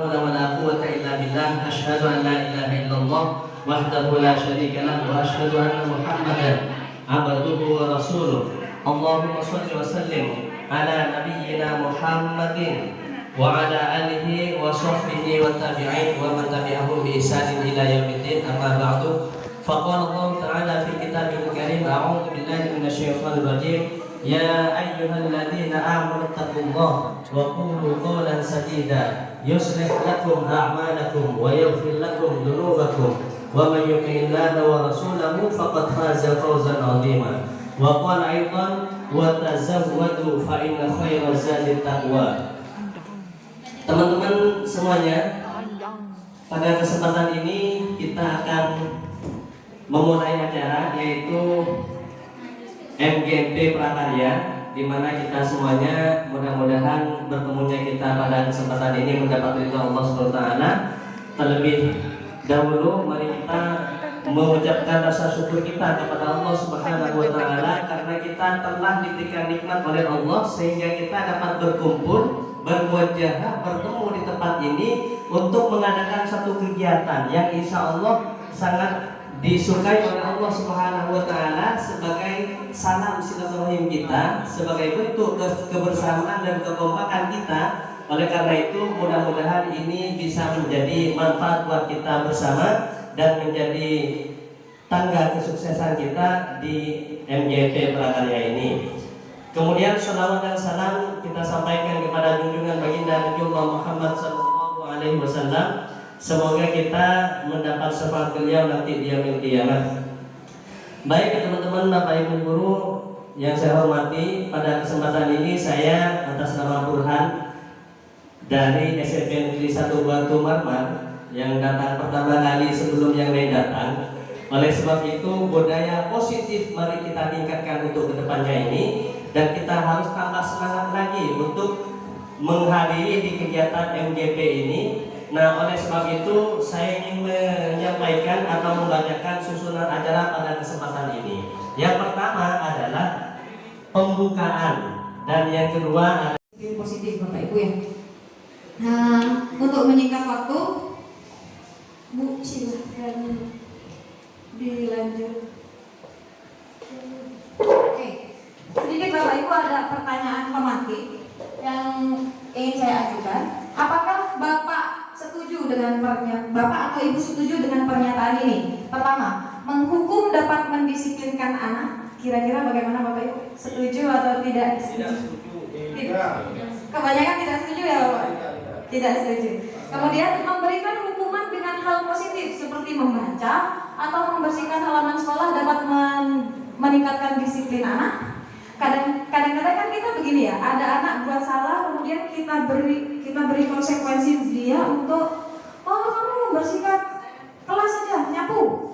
haula wa la quwwata illa billah. Asyhadu an la ilaha illallah wahdahu la syarika lah wa asyhadu anna Muhammadan abduhu wa rasuluh. Allahumma shalli wa sallim ala nabiyyina Muhammadin wa ala alihi wa sahbihi wa tabi'in wa man tabi'ahum bi ihsanin ila yaumiddin. Amma ba'du. Faqala Allah Ta'ala fi kitabihil karim, a'udzu billahi minasyaitonir rajim. Ya ayyuhalladzina amanu taqullaha wa qulu qawlan sadida yuslih lakum a'malakum wa yaghfir lakum dhunubakum wa may yuti'illaha wa rasulahu faqad faza fawzan 'azima. Wa qala aidan wa tazawwadu fa inna khairaz zadi taqwa. Teman-teman semuanya, pada kesempatan ini kita akan memulai acara yaitu MGMP Prakarya, di mana kita semuanya mudah-mudahan bertemunya kita pada kesempatan ini mendapat ridho Allah SWT. Terlebih dahulu mari kita mengucapkan rasa syukur kita kepada Allah Subhanahu wa Ta'ala karena kita telah diberikan nikmat oleh Allah sehingga kita dapat berkumpul, berwajah, bertemu di tempat ini untuk mengadakan satu kegiatan yang insya Allah sangat disukai oleh Allah Subhanahu wa Ta'ala sebagai salam silaturahim kita, sebagai bentuk kebersamaan dan kekompakan kita. Oleh karena itu mudah-mudahan ini bisa menjadi manfaat buat kita bersama dan menjadi tangga kesuksesan kita di MGP Prakarya ini. Kemudian salawat dan salam kita sampaikan kepada junjungan baginda Nabiullah Muhammad SAW. Semoga kita mendapat syafaat beliau nanti di yaumil qiyamah. Baik teman-teman, Bapak Ibu guru yang saya hormati, pada kesempatan ini saya atas nama Burhan dari SMP Negeri 1 Batu Marmar yang datang pertama kali sebelum yang lain datang. Oleh sebab itu budaya positif mari kita tingkatkan untuk kedepannya ini, dan kita harus tambah semangat lagi untuk menghadiri di kegiatan MGP ini. Nah, oleh sebab itu saya ingin menyampaikan atau membacakan susunan acara pada kesempatan ini. Yang pertama adalah pembukaan dan yang kedua adalah positif Bapak Ibu ya. Nah, untuk menyingkat waktu, Bu silahkan dilanjut. Oke, sedikit Bapak Ibu ada pertanyaan pemantik yang ingin saya ajukan. Apakah Bapak setuju dengan Bapak atau Ibu setuju dengan pernyataan ini? Pertama, menghukum dapat mendisiplinkan anak. Kira-kira bagaimana Bapak Ibu? Setuju atau tidak? tidak setuju. Tidak. Kebanyakan tidak setuju ya Bapak? Tidak setuju. Kemudian memberikan hukuman dengan hal positif seperti membaca atau membersihkan halaman sekolah dapat meningkatkan disiplin anak. Kadang-kadang kan kita begini ya, ada anak buat salah kemudian kita beri konsekuensi dia untuk kamu membersihkan kelas saja, nyapu.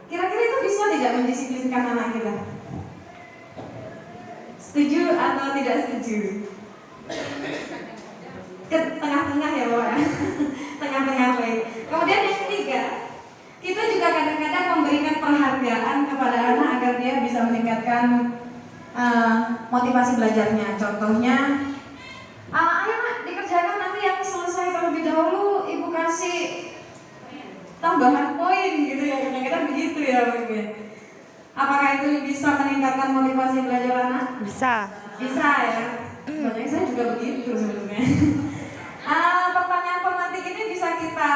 Kira-kira itu bisa tidak mendisiplinkan anak kita? Setuju atau tidak setuju? Ke tengah-tengah ya Bapak. Tengah-tengah baik. Kemudian yang ketiga, kita juga kadang-kadang memberikan penghargaan kepada anak agar dia bisa meningkatkan motivasi belajarnya. Contohnya, ayo nak dikerjakan, nanti yang selesai terlebih dahulu Ibu kasih tambahan poin gitu ya, kadang-kadang begitu ya Ibu. Apakah itu bisa meningkatkan motivasi belajar anak? Bisa. Bisa ya. Banyak saya juga begitu sebenarnya. Pertanyaan pemantik ini bisa kita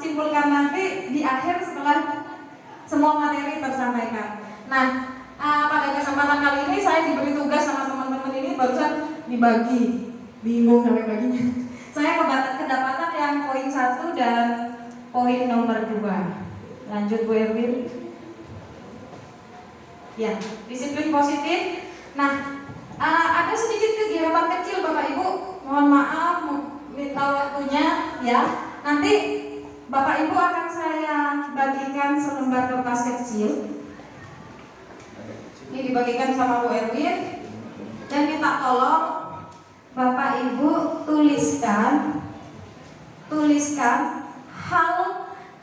simpulkan nanti di akhir setelah semua materi tersampaikan. Nah, pada kesempatan kali ini saya diberi tugas sama teman-teman ini barusan dibagi, bingung sampai baginya. Saya kedapatan yang poin 1 dan poin nomor 2. Lanjut Bu Erwin. Ya, disiplin positif. Nah, ada sedikit kegiatan kecil Bapak Ibu. Mohon maaf, minta waktunya ya. Nanti Bapak Ibu akan saya bagikan selembar kertas kecil. Ini dibagikan sama Bu Erwin dan minta tolong Bapak Ibu tuliskan hal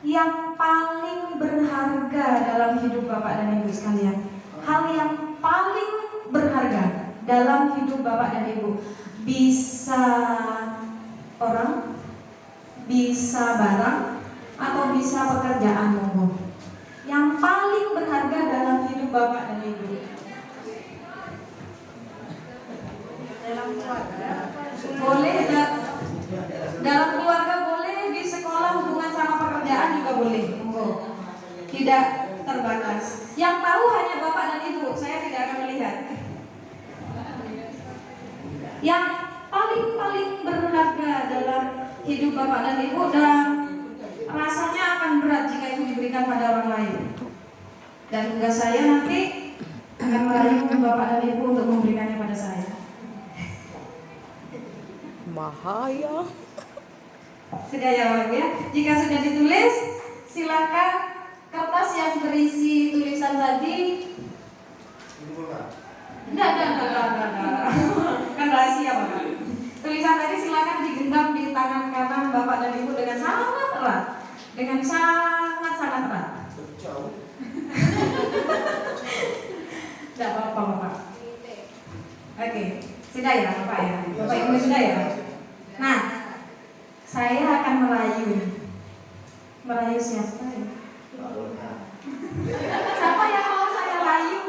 yang paling berharga dalam hidup Bapak dan Ibu sekalian. Hal yang paling berharga dalam hidup Bapak dan Ibu. Bisa orang, bisa barang, atau bisa pekerjaan monggo. Yang paling berharga dalam hidup Bapak dan Ibu. Dalam keluarga boleh, dalam keluarga boleh, di sekolah hubungan sama pekerjaan juga boleh, monggo. Tidak terbatas. Yang tahu hanya Bapak dan Ibu, saya tidak akan melihat. Yang paling berharga dalam hidup Bapak dan Ibu, dan rasanya akan berat jika itu diberikan pada orang lain. Dan tugas saya nanti akan merayu Bapak dan Ibu untuk memberikannya pada saya. Bahaya. Sudah ya Bapak ya. Jika sudah ditulis, silakan kertas yang berisi tulisan tadi. Enggak. Kan rahasia Bapak. Tulisan tadi silakan digenggam di tangan kanan Bapak dan Ibu dengan sangat erat. Dengan sangat erat. Tidak apa-apa Bapak. Oke, sudah ya Bapak ya. Bapak Ibu sudah ya. Nah, saya akan merayu. Merayu siapa ya? Siapa yang mau saya rayu?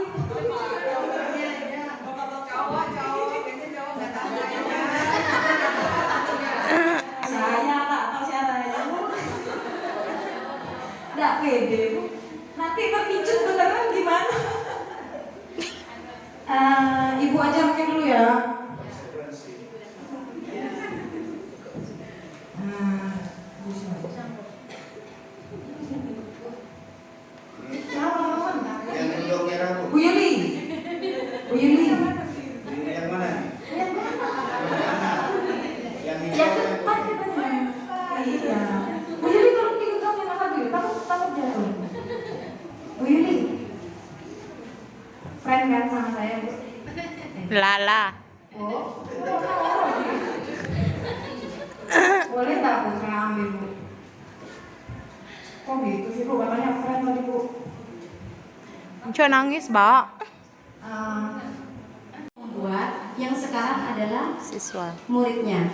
Saya tak tahu saya rayu. Tidak pede Bu. Nanti terpicut beneran gimana? Ibu aja mungkin dulu ya. Bu Yuli. Bu Yuli. Yang mana? Yang depan katanya. Iya. Bu Yuli kalau digenggam yang apa dulu? Takut jatuh. Bu Yuli. Friend kan sama saya Bu. Lala. Oh. Boleh nggak Bu saya ambil Bu? Kok gitu sih Bu? Katanya friend tadi Bu. Cuma nangis, Mbak. Membuat yang sekarang adalah Siswa. muridnya,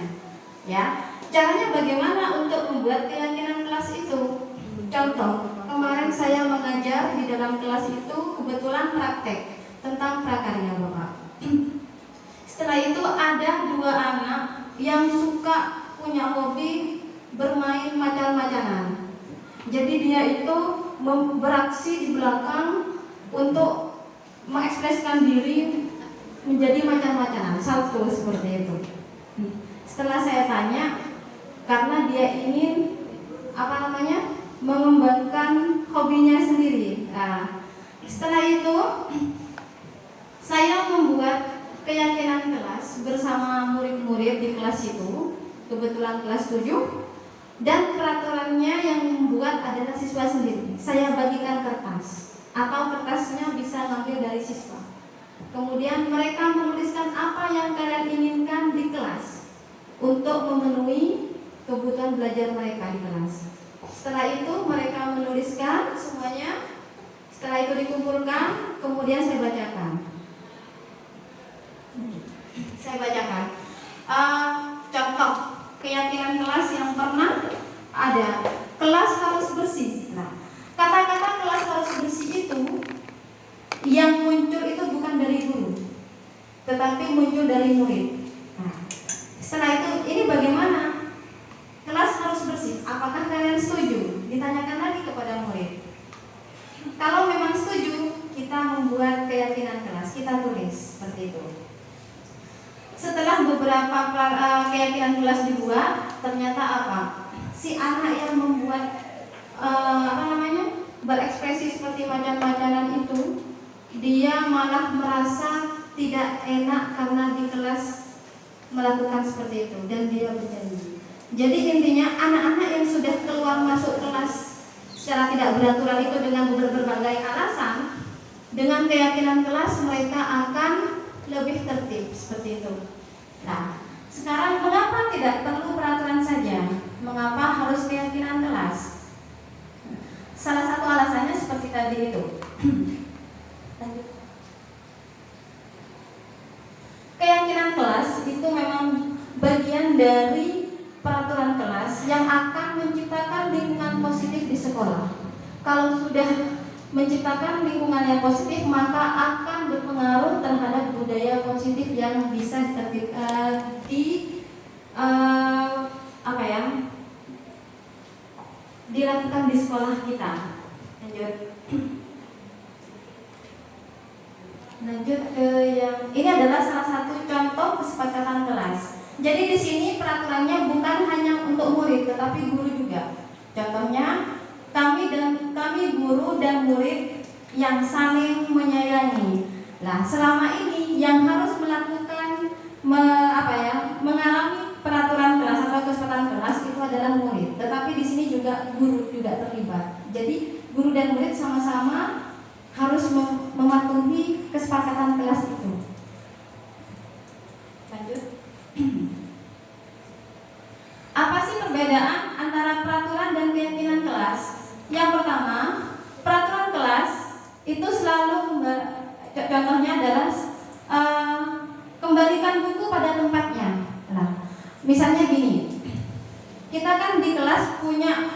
ya. Caranya bagaimana untuk membuat keyakinan kelas itu? Contoh, kemarin saya mengajar di dalam kelas itu kebetulan praktek tentang prakarya Bapak. Setelah itu ada 2 anak yang suka punya hobi bermain macan-macanan. Jadi dia itu beraksi di belakang untuk mengekspresikan diri menjadi macan-macanan, salto seperti itu. Setelah saya tanya, karena dia ingin mengembangkan hobinya sendiri. Nah, setelah itu saya membuat keyakinan kelas bersama murid-murid di kelas itu, kebetulan kelas 7, dan peraturannya yang membuat adalah siswa sendiri. Saya bagikan kertas, atau kertasnya bisa ngambil dari siswa. Kemudian mereka menuliskan apa yang kalian inginkan di kelas untuk memenuhi kebutuhan belajar mereka di kelas. Setelah itu mereka menuliskan semuanya. Setelah itu dikumpulkan, kemudian saya bacakan. Contoh keyakinan kelas yang pernah ada, kelas harus bersih. Nah, kata-kata kelas harus bersih itu yang muncul itu bukan dari guru, tetapi muncul dari murid. Nah, setelah itu ini bagaimana? Kelas harus bersih. Apakah kalian setuju? Ditanyakan lagi kepada murid. Kalau memang setuju, kita membuat keyakinan kelas, kita tulis seperti itu. Setelah beberapa keyakinan kelas dibuat, ternyata apa? Si anak yang membuat berekspresi seperti macan-macanan itu, dia malah merasa tidak enak karena di kelas melakukan seperti itu, dan dia berjanji. Jadi intinya anak-anak yang sudah keluar masuk kelas secara tidak beraturan itu dengan berbagai alasan, dengan keyakinan kelas mereka akan lebih tertib seperti itu. Nah, sekarang mengapa tidak perlu peraturan saja? Mengapa harus keyakinan kelas? Salah satu alasannya seperti tadi itu. Keyakinan kelas itu memang bagian dari peraturan kelas yang akan sekolah. Kalau sudah menciptakan lingkungan yang positif, maka akan berpengaruh terhadap budaya positif yang bisa dilakukan di sekolah kita. Lanjut ke yang ini adalah salah satu contoh kesepakatan kelas. Jadi di sini peraturannya bukan hanya untuk murid, tetapi guru juga. Contohnya, kami guru dan murid yang saling menyayangi. Nah, selama ini yang harus melakukan mengalami peraturan kelas atau kesepakatan kelas itu adalah murid. Tetapi di sini juga guru juga terlibat. Jadi guru dan murid sama-sama harus mematuhi kesepakatan kelas itu. Lanjut. Apa sih perbedaan antara peraturan dan keyakinan kelas? Yang pertama, peraturan kelas itu selalu contohnya adalah kembalikan buku pada tempatnya. Nah, misalnya gini, kita kan di kelas punya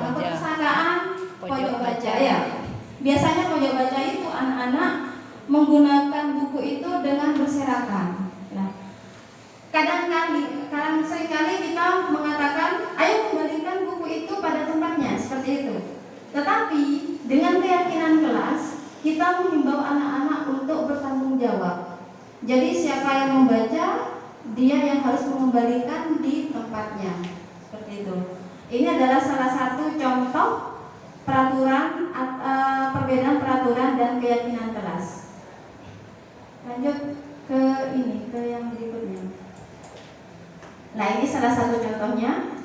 perpustakaan pojok baca ya. Biasanya pojok baca itu anak-anak menggunakan buku itu dengan berserakan. Nah, seringkali kita mengatakan, ayo kembalikan buku itu pada tempatnya, seperti itu. Tetapi dengan keyakinan kelas, kita menghimbau anak-anak untuk bertanggung jawab. Jadi siapa yang membaca, dia yang harus mengembalikan di tempatnya, seperti itu. Ini adalah salah satu contoh peraturan, perbedaan peraturan dan keyakinan kelas. Lanjut ke yang berikutnya. Nah, ini salah satu contohnya.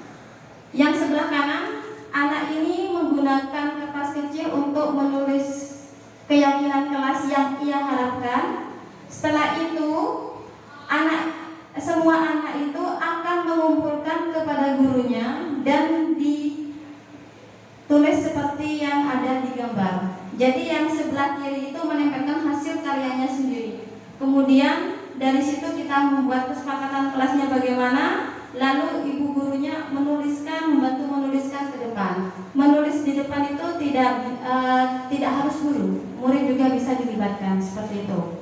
Yang sebelah kanan, anak ini menggunakan kertas kecil untuk menulis keyakinan kelas yang ia harapkan. Setelah itu, semua anak itu akan mengumpulkan kepada gurunya dan ditulis seperti yang ada di gambar. Jadi yang sebelah kiri itu menempelkan hasil karyanya sendiri. Kemudian dari situ kita membuat kesepakatan kelasnya bagaimana, lalu ibu gurunya membantu menuliskan ke depan. Menulis di depan itu tidak harus guru, murid juga bisa dilibatkan, seperti itu.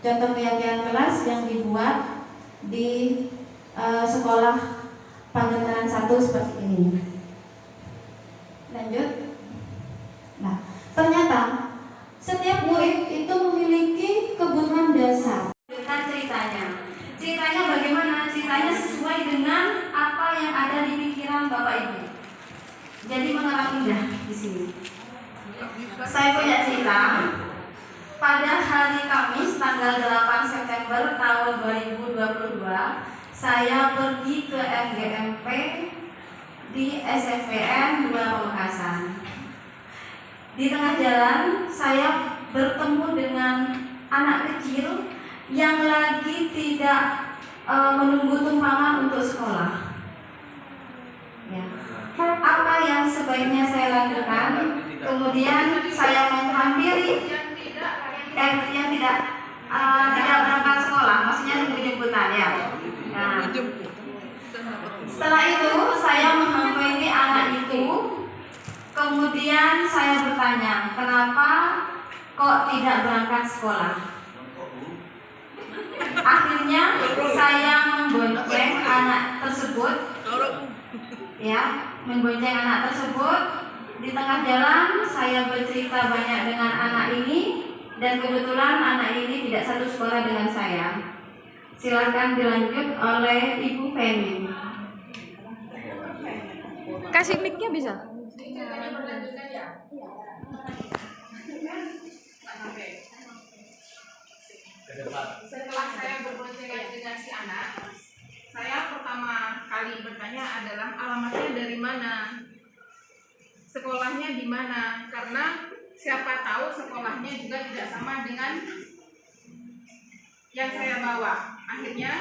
Contoh keyakinan kelas yang dibuat di sekolah Pangandaran 1 seperti ini. Lanjut. Nah, ternyata setiap murid itu memiliki kebutuhan dasar. Ceritanya bagaimana? Ceritanya sesuai dengan apa yang ada di pikiran Bapak Ibu. Jadi mengarang indah di sini. Saya punya cerita. Pada hari Kamis tanggal 8 September tahun 2022, saya pergi ke MGMP di SMPN 2 Pamekasan. Di tengah jalan saya bertemu dengan anak kecil yang lagi tidak menunggu tumpangan untuk sekolah. Ya. Apa yang sebaiknya saya lakukan? Kemudian saya menghampiri yang tidak berangkat sekolah, maksudnya nunggu jemputan ya. Nah, setelah itu saya menghampiri anak itu, kemudian saya bertanya, kenapa kok tidak berangkat sekolah? Akhirnya saya membonceng anak tersebut, Di tengah jalan saya bercerita banyak dengan anak ini. Dan kebetulan anak ini tidak satu sekolah dengan saya. Silakan dilanjut oleh Ibu Feni. Kasih mic-nya bisa? Setelah saya berboncengan dengan si anak, saya pertama kali bertanya adalah alamatnya dari mana, sekolahnya di mana, karena siapa tahu sekolahnya juga tidak sama dengan yang saya bawa. Akhirnya,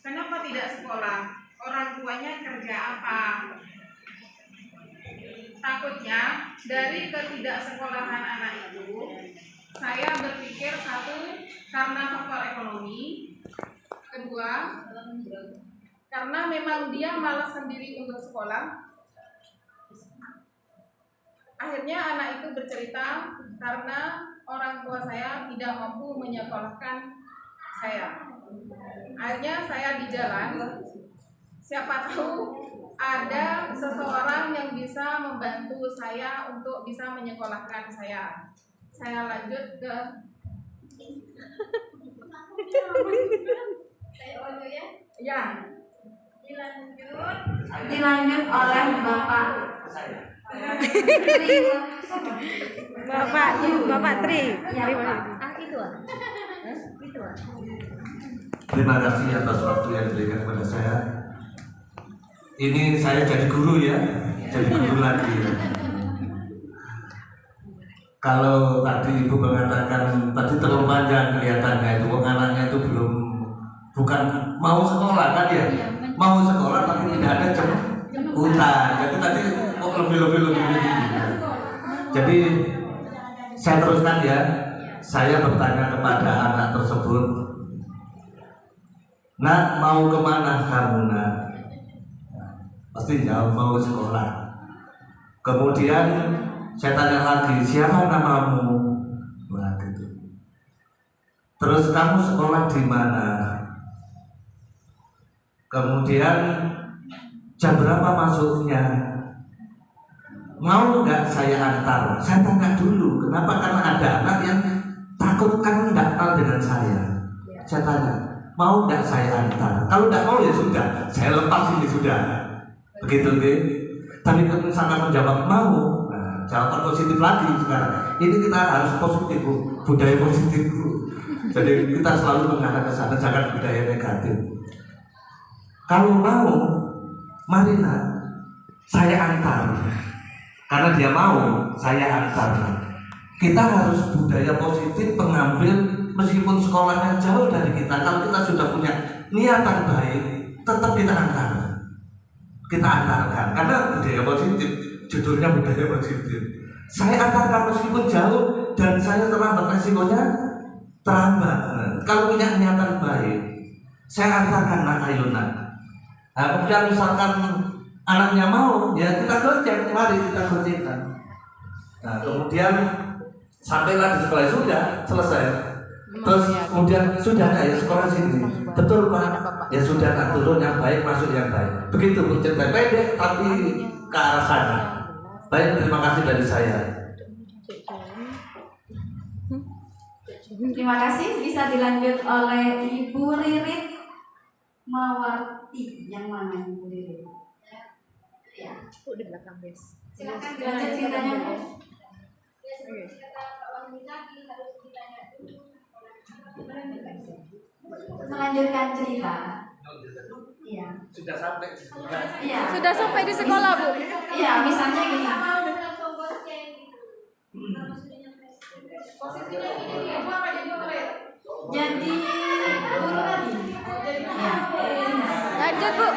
kenapa tidak sekolah? Orang tuanya kerja apa? Takutnya dari ketidaksekolahan anak itu, saya berpikir satu, karena faktor ekonomi. Kedua, karena memang dia malas sendiri untuk sekolah. Akhirnya anak itu bercerita karena orang tua saya tidak mampu menyekolahkan saya. Akhirnya saya di jalan, siapa tahu ada seseorang yang bisa membantu saya untuk bisa menyekolahkan saya. Saya lanjut ke ya. Dilanjut oleh Bapak Bapak Tri. Terima kasih atas waktu yang diberikan kepada saya. Ini saya jadi guru ya, jadi guru lagi. Ya. Kalau tadi Ibu mengatakan tadi terlalu panjang kelihatannya itu anaknya itu bukan mau sekolah kan ya, mau sekolah tapi tidak ada jemputan. Jadi tadi kok lebih. Jadi saya teruskan ya. Saya bertanya kepada anak tersebut, "Nak, mau kemana kamu, Nak?" Pasti jawab mau sekolah. Kemudian saya tanya lagi, "Siapa namamu?" Nah, gitu. "Terus kamu sekolah di mana?" Kemudian jam berapa masuknya? "Mau nggak saya antar?" Saya tanya dulu, kenapa? Karena ada anak yang takut kan nggak kenal dengan saya. Saya tanya, "Mau nggak saya antar?" Kalau nggak mau ya sudah, saya lepas ini sudah. Begitu, gitu. Tapi kalau misalkan menjawab mau, nah, jawaban positif lagi sekarang. Ini kita harus positif, Bu. Budaya positif, Bu. Jadi kita selalu mengarah ke sana, jangan budaya negatif. Kalau mau, mari Nak, saya antar. Karena dia mau, saya antar. Kita harus budaya positif pengambil meskipun sekolahnya jauh dari kita. Kalau kita sudah punya niatan baik, tetap kita antar. Kita antarkan karena budaya positif, judulnya budaya positif. Saya antarkan meskipun jauh dan saya terlambat, resikonya terlambat. Kalau punya niatan baik, saya antarkan Nak, ayo Nak. Nah, kemudian misalkan anaknya mau, ya kita gocek, mari kita gocekkan. Nah, kemudian sampailah di sekolah, sudah selesai. Terus kemudian sudah nggak ya sekolah sini? Betul Pak. Ya sudah Nak, turun yang baik, masuk yang baik. Begitu Bu, cerita pendek tapi ke arah sana. Baik, terima kasih dari saya. Terima kasih. Bisa dilanjut oleh Ibu Ririt Mawarti. Yang mana Ibu Ririt? Ya. Di belakang bes. Silakan dilanjut ceritanya, Bu. Melanjutkan cerita. Iya. Sudah sampai di sekolah. Iya. Sudah sampai di sekolah, Bu. Iya, misalnya gini. Posisinya ini dia apa jadi murid? Jadi guru tadi. Iya. Lanjut, Bu.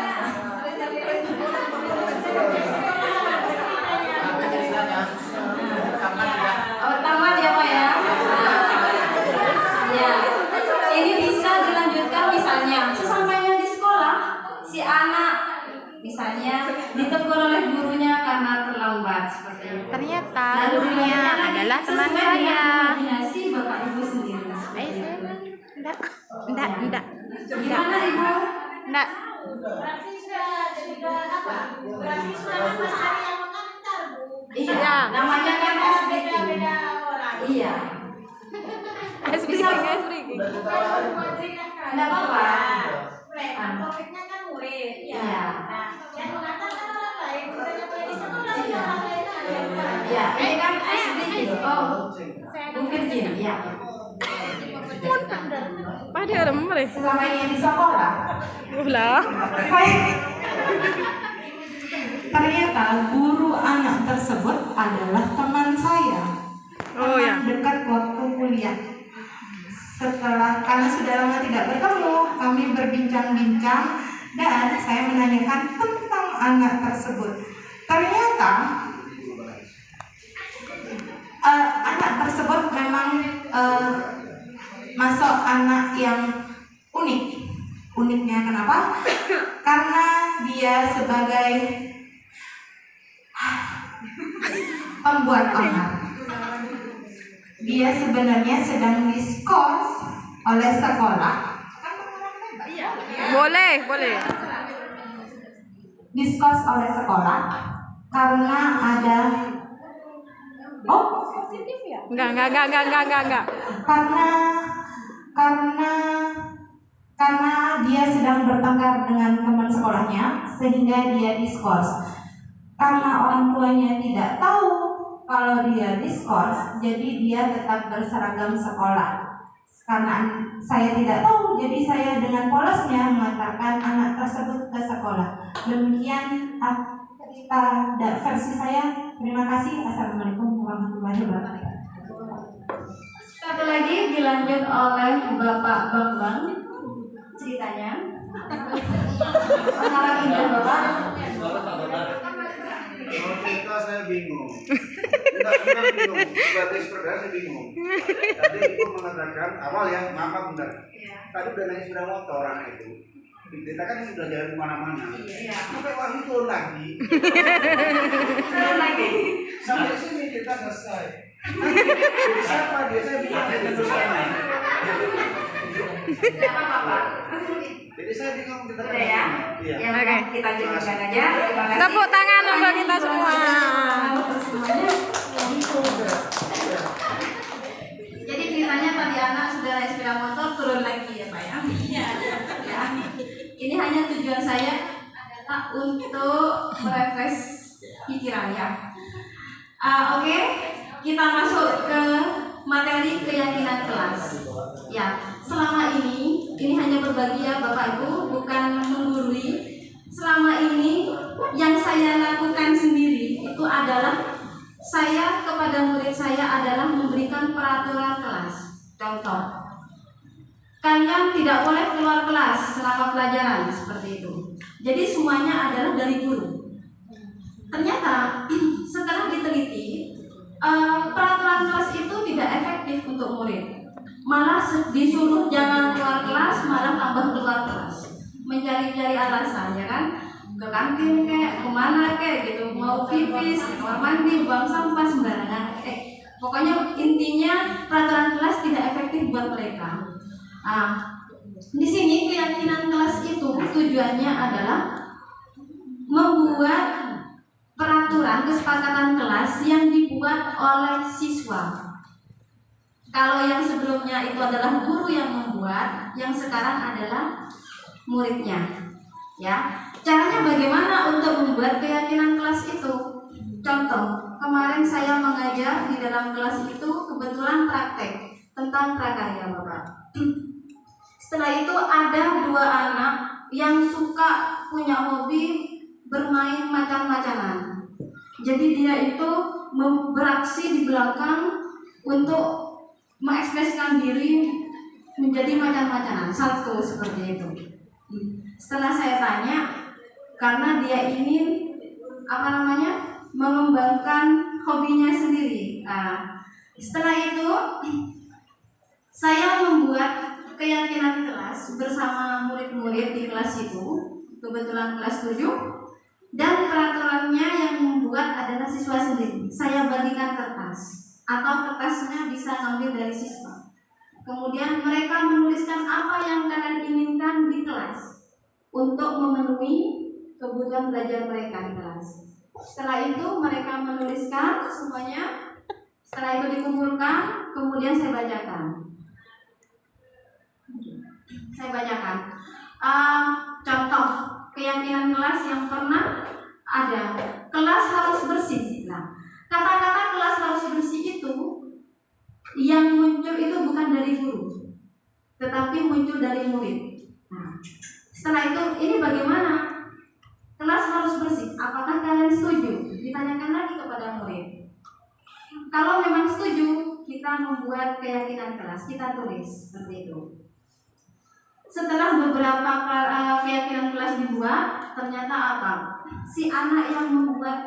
Tamat ya Pak ya. Ya. Ini bisa dilanjutkan misalnya sesampainya di sekolah si anak misalnya ditegur oleh gurunya karena terlambat seperti itu. Ternyata Lalu gurunya dilanjutkan lagi adalah teman sesuai saya. dengan imajinasi Bapak Ibu sendiri. seperti itu. Enggak. Gimana Ibu? Enggak. Berarti sudah jadi apa? Berarti sudah Mas Ari yang mengantar, Bu. Iya, Ya. namanya kan SBQ. Beda-beda orang. Iya. Speaking. Enggak apa-apa. Topiknya kan murid, ya. Iya. Nah, yang mengantar kan orang lain. Sudah nyampe di sekolah, Iya. orang lain ada. Iya, ini kan SBQ. Oh, Bu Virgin, ya. Pada orang mereka. Selama ini di sekolah, Lah. ternyata guru anak tersebut adalah teman saya. Oh ya. Teman dekat waktu kuliah. Karena sudah lama tidak bertemu, kami berbincang-bincang dan saya menanyakan tentang anak tersebut. Ternyata anak tersebut memang masuk anak yang unik. Uniknya kenapa? Karena dia sebagai membuat onar. Dia sebenarnya sedang diskors oleh sekolah. Boleh. Diskors oleh sekolah karena ada Enggak. karena dia sedang bertengkar dengan teman sekolahnya sehingga dia diskors. Karena orang tuanya tidak tahu kalau dia diskors, jadi dia tetap berseragam sekolah. Karena saya tidak tahu, jadi saya dengan polosnya mengantarkan anak tersebut ke sekolah. Demikian cerita versi saya. Terima kasih. Assalamualaikum warahmatullahi wabarakatuh. Satu lagi dilanjut oleh Bapak Bambang ceritanya. Sangat indah Bapak. Kalau cerita saya bingung. Enggak bingung. Sebagai saudara saya bingung. Tadi ibu mengatakan awal ya, maaf bentar. Tadi udah naik sepeda motor orang itu. Kita kan sudah jalan kemana-mana. Sampai waktu itu lagi. Sampai sini kita selesai. Jadi siapa dia? Saya bingung. Siapa Bapak? Jadi saya bingung kita Udah ya? Iya. Ya udah kita jelaskan aja. Terima kasih. Tepuk tangan untuk kita semua. Jadi ceritanya tadi anak sudah naik sepeda motor turun lagi ya Pak ya. Ya. Ini hanya tujuan saya adalah untuk merefresh pikiran ya. Oke, kita masuk ke materi keyakinan kelas. Ya, selama ini hanya berbagi ya Bapak Ibu, bukan menggurui. Selama ini yang saya lakukan sendiri itu adalah saya kepada murid saya adalah memberikan peraturan kelas. Contoh, kalian tidak boleh keluar kelas selama pelajaran seperti itu. Jadi semuanya adalah dari guru. Ternyata setelah diteliti, peraturan kelas itu tidak efektif untuk murid. Malah disuruh jangan keluar kelas, malah tambah keluar kelas. Mencari-cari alasan ya kan, ke kantin kayak kemana kayak gitu, mau pipis, kamar mandi, buang sampah sembarangan. Pokoknya intinya peraturan kelas tidak efektif buat mereka. Di sini keyakinan kelas itu tujuannya adalah membuat peraturan kesepakatan kelas yang dibuat oleh siswa. Kalau yang sebelumnya itu adalah guru yang membuat, yang sekarang adalah muridnya. Ya, caranya bagaimana untuk membuat keyakinan kelas itu? Contoh, kemarin saya mengajar di dalam kelas itu kebetulan praktek tentang prakarya Bapak. Setelah itu ada 2 anak yang suka punya hobi bermain macam-macaman. Jadi dia itu beraksi di belakang untuk mengekspresikan diri menjadi macam-macaman, satu seperti itu. Setelah saya tanya, karena dia ingin mengembangkan hobinya sendiri. Setelah itu saya membuat keyakinan kelas bersama murid-murid di kelas itu, kebetulan kelas 7, dan peraturannya yang membuat adalah siswa sendiri. Saya bagikan kertas atau kertasnya bisa ngambil dari siswa. Kemudian mereka menuliskan apa yang kalian inginkan di kelas untuk memenuhi kebutuhan belajar mereka di kelas. Setelah itu mereka menuliskan semuanya. Setelah itu dikumpulkan, kemudian saya bacakan. Contoh keyakinan kelas yang pernah ada, kelas harus bersih. Nah, kata-kata kelas harus bersih itu yang muncul itu bukan dari guru, tetapi muncul dari murid. Nah, setelah itu ini bagaimana? Kelas harus bersih. Apakah kalian setuju? Ditanyakan lagi kepada murid. Kalau memang setuju, kita membuat keyakinan kelas, kita tulis seperti itu. Setelah beberapa keyakinan kelas dibuat, ternyata apa? Si anak yang membuat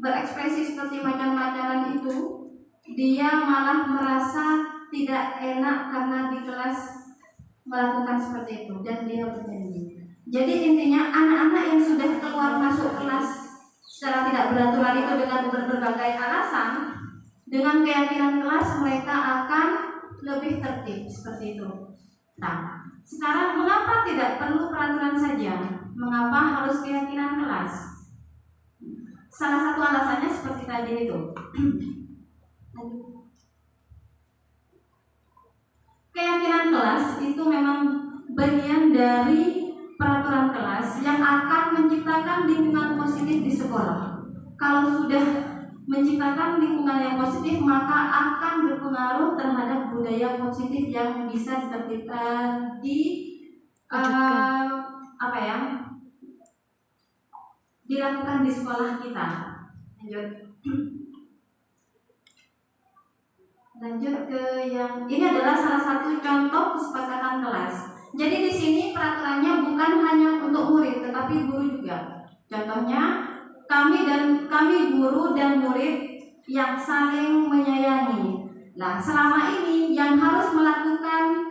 berekspresi seperti macam-macaman itu, dia malah merasa tidak enak karena di kelas melakukan seperti itu dan dia bernyanyi. Jadi intinya anak-anak yang sudah keluar masuk kelas secara tidak beraturan melakukan itu dengan berbagai alasan, dengan keyakinan kelas mereka akan lebih tertib seperti itu. Nah, sekarang mengapa tidak perlu peraturan saja? Mengapa harus keyakinan kelas? Salah satu alasannya seperti tadi itu. Keyakinan kelas itu memang bagian dari peraturan kelas yang akan menciptakan lingkungan positif di sekolah. Kalau sudah menciptakan lingkungan yang positif, maka akan berpengaruh terhadap budaya positif yang bisa ditertibkan dilakukan di sekolah kita. Lanjut ke yang ini adalah salah satu contoh kesepakatan kelas. Jadi di sini peraturannya bukan hanya untuk murid, tetapi guru juga. Contohnya, kami guru dan murid yang saling menyayangi. Nah, selama ini yang harus melakukan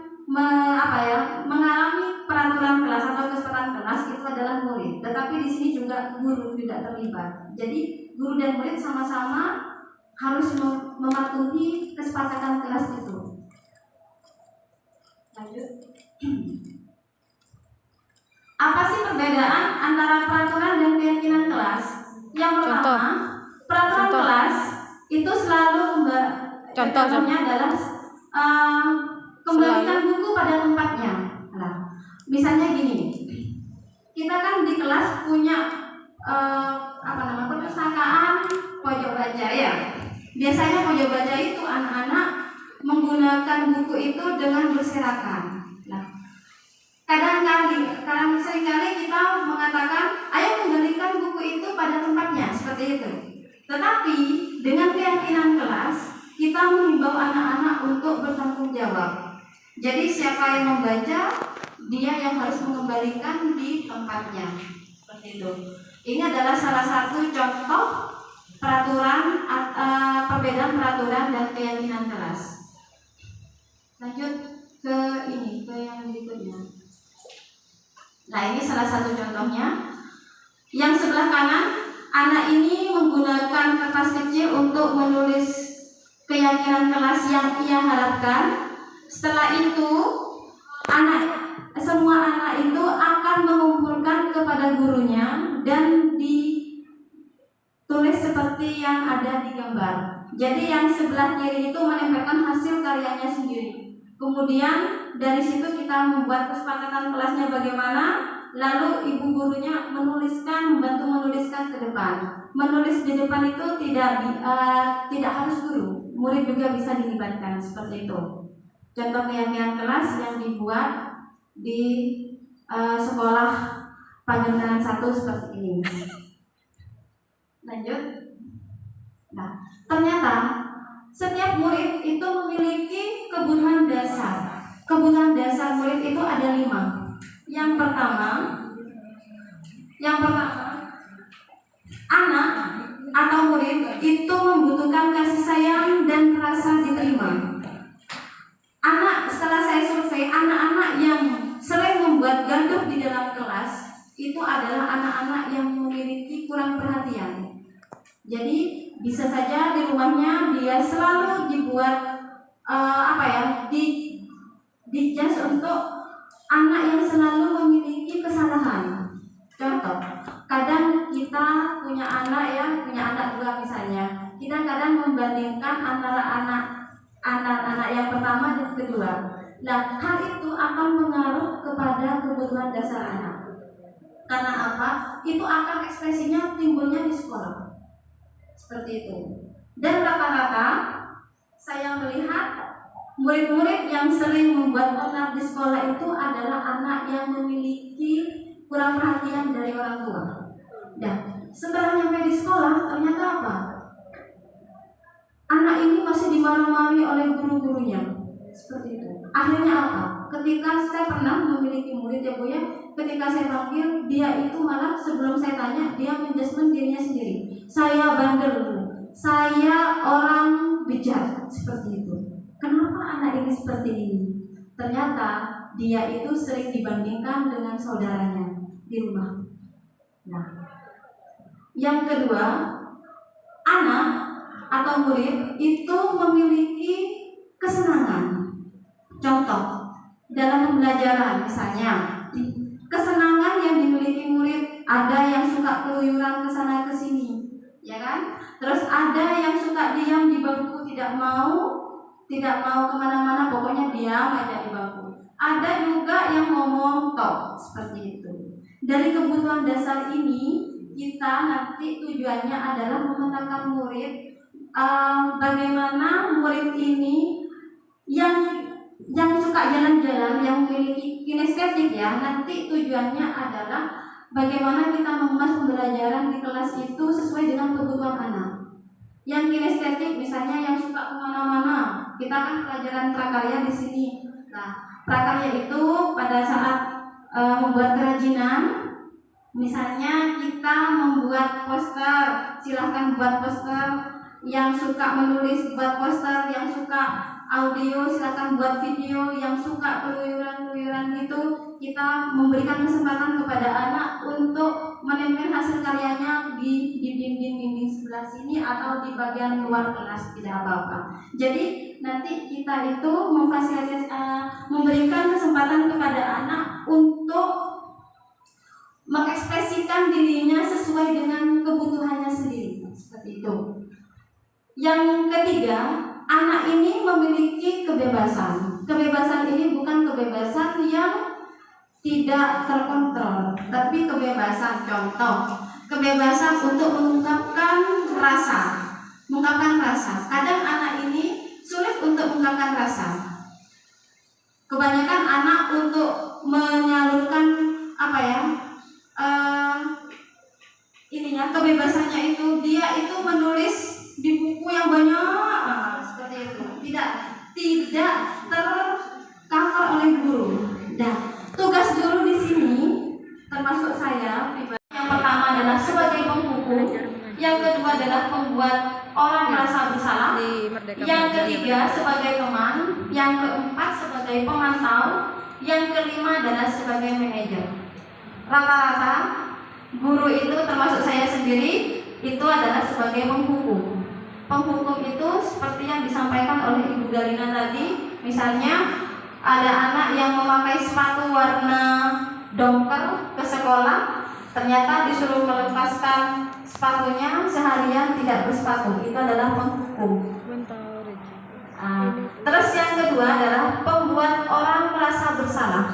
mengalami peraturan kelas atau kesepakatan kelas itu adalah murid. Tetapi di sini juga guru tidak terlibat. Jadi guru dan murid sama-sama harus mematuhi kesepakatan kelas itu. Lanjut. Apa sih perbedaan antara peraturan dan keyakinan kelas? Yang pertama, peraturan kelas itu selalu contohnya adalah kembalikan buku pada tempatnya. Nah, misalnya gini, kita kan di kelas punya perpustakaan pojok baca ya. Biasanya pojok baca itu anak-anak menggunakan buku itu dengan berserakan. Nah, seringkali kita mengatakan, ayo kembalikan buku itu pada tempatnya, seperti itu. Tetapi dengan keyakinan kelas, kita mengimbau anak-anak untuk bertanggung jawab. Jadi siapa yang membaca, dia yang harus mengembalikan di tempatnya, seperti itu. Ini adalah salah satu contoh peraturan, perbedaan peraturan dan keyakinan kelas. Lanjut ke yang berikutnya. Nah, ini salah satu contohnya. Yang sebelah kanan, anak ini menggunakan kertas kecil untuk menulis keyakinan kelas yang ia harapkan. Setelah itu, semua anak itu akan mengumpulkan kepada gurunya dan ditulis seperti yang ada di gambar. Jadi yang sebelah kiri itu menempelkan hasil karyanya sendiri. Kemudian dari situ kita membuat kesepakatan kelasnya bagaimana, lalu ibu gurunya membantu menuliskan ke depan. Menulis di depan itu tidak harus guru, murid juga bisa dilibatkan, seperti itu. Contoh keyakinan kelas yang dibuat di sekolah Pagendaran 1 seperti ini. Lanjut. Nah, ternyata setiap murid itu memiliki kebutuhan dasar. Kebutuhan dasar murid itu ada 5. Yang pertama, anak atau murid itu membutuhkan kasih sayang dan rasa diterima. Setelah saya survei, anak-anak yang sering membuat gaduh di dalam kelas itu adalah anak-anak yang memiliki kurang perhatian. Jadi bisa saja di rumahnya dia selalu dibuat dijudge untuk anak yang selalu memiliki kesalahan. Contoh, kadang kita punya anak 2 misalnya. Kita kadang membandingkan antara anak yang pertama dan kedua. Nah, hal itu akan mengaruh kepada kebutuhan dasar anak. Karena apa? Itu akan ekspresinya timbulnya di sekolah. Seperti itu. Dan rata-rata saya melihat murid-murid yang sering membuat onar di sekolah itu adalah anak yang memiliki kurang perhatian dari orang tua. Dan setelah nyampe di sekolah, ternyata apa? Anak ini masih dimarahi oleh guru-gurunya. Seperti itu. Akhirnya apa? Ketika saya pernah memiliki murid ya Bu ya, ketika saya panggil, dia itu malah sebelum saya tanya, dia menjudgment dirinya sendiri. Saya bandel, saya orang bejat, seperti itu. Kenapa anak ini seperti ini? Ternyata dia itu sering dibandingkan dengan saudaranya di rumah. Nah, yang kedua, anak atau murid itu memiliki kesenangan. Contoh, dalam pembelajaran misalnya, kesenangan yang dimiliki murid, ada yang suka keluyuran ke sana ke sini, ya kan? Terus ada yang suka diam di bangku, tidak mau kemana-mana, pokoknya diam aja di bangku. Ada juga yang ngomong tok, seperti itu. Dari kebutuhan dasar ini, kita nanti tujuannya adalah memetakan murid, bagaimana murid ini yang suka jalan-jalan, yang memiliki kinestetik ya, nanti tujuannya adalah bagaimana kita mengemas pembelajaran di kelas itu sesuai dengan kebutuhan anak. Yang kinestetik misalnya yang suka kemana-mana, kita kan pelajaran prakarya di sini. Nah, prakarya itu pada saat membuat kerajinan, misalnya kita membuat poster, silahkan buat poster. Yang suka menulis buat poster, yang suka audio silahkan buat video, yang suka keluyuran itu kita memberikan kesempatan kepada anak untuk menempel hasil karyanya di dinding sebelah sini atau di bagian luar kelas, tidak apa-apa. Jadi nanti kita itu memberikan kesempatan kepada anak untuk mengekspresikan dirinya sesuai dengan kebutuhannya sendiri, seperti itu. Yang ketiga, anak ini memiliki kebebasan. Kebebasan ini bukan kebebasan yang tidak terkontrol, tapi kebebasan, contoh, kebebasan untuk mengungkapkan rasa. Kadang anak ini sulit untuk mengungkapkan rasa. Kebanyakan anak untuk menyalurkan kebebasannya itu, dia itu menulis di buku yang banyak, seperti itu. Tidak tercover oleh guru. Nah, tugas guru di sini termasuk saya pribadi, yang pertama adalah sebagai penghukum, yang kedua adalah membuat orang merasa bersalah, yang ketiga sebagai teman, yang keempat sebagai pemantau, yang kelima adalah sebagai manajer. Rata-rata guru itu termasuk saya sendiri itu adalah sebagai penghukum. Penghukum itu seperti yang disampaikan oleh Ibu Dalina tadi, misalnya ada anak yang memakai sepatu warna dongker ke sekolah, ternyata disuruh melepaskan sepatunya seharian tidak bersepatu, itu adalah penghukum. Terus yang kedua adalah pembuat orang merasa bersalah.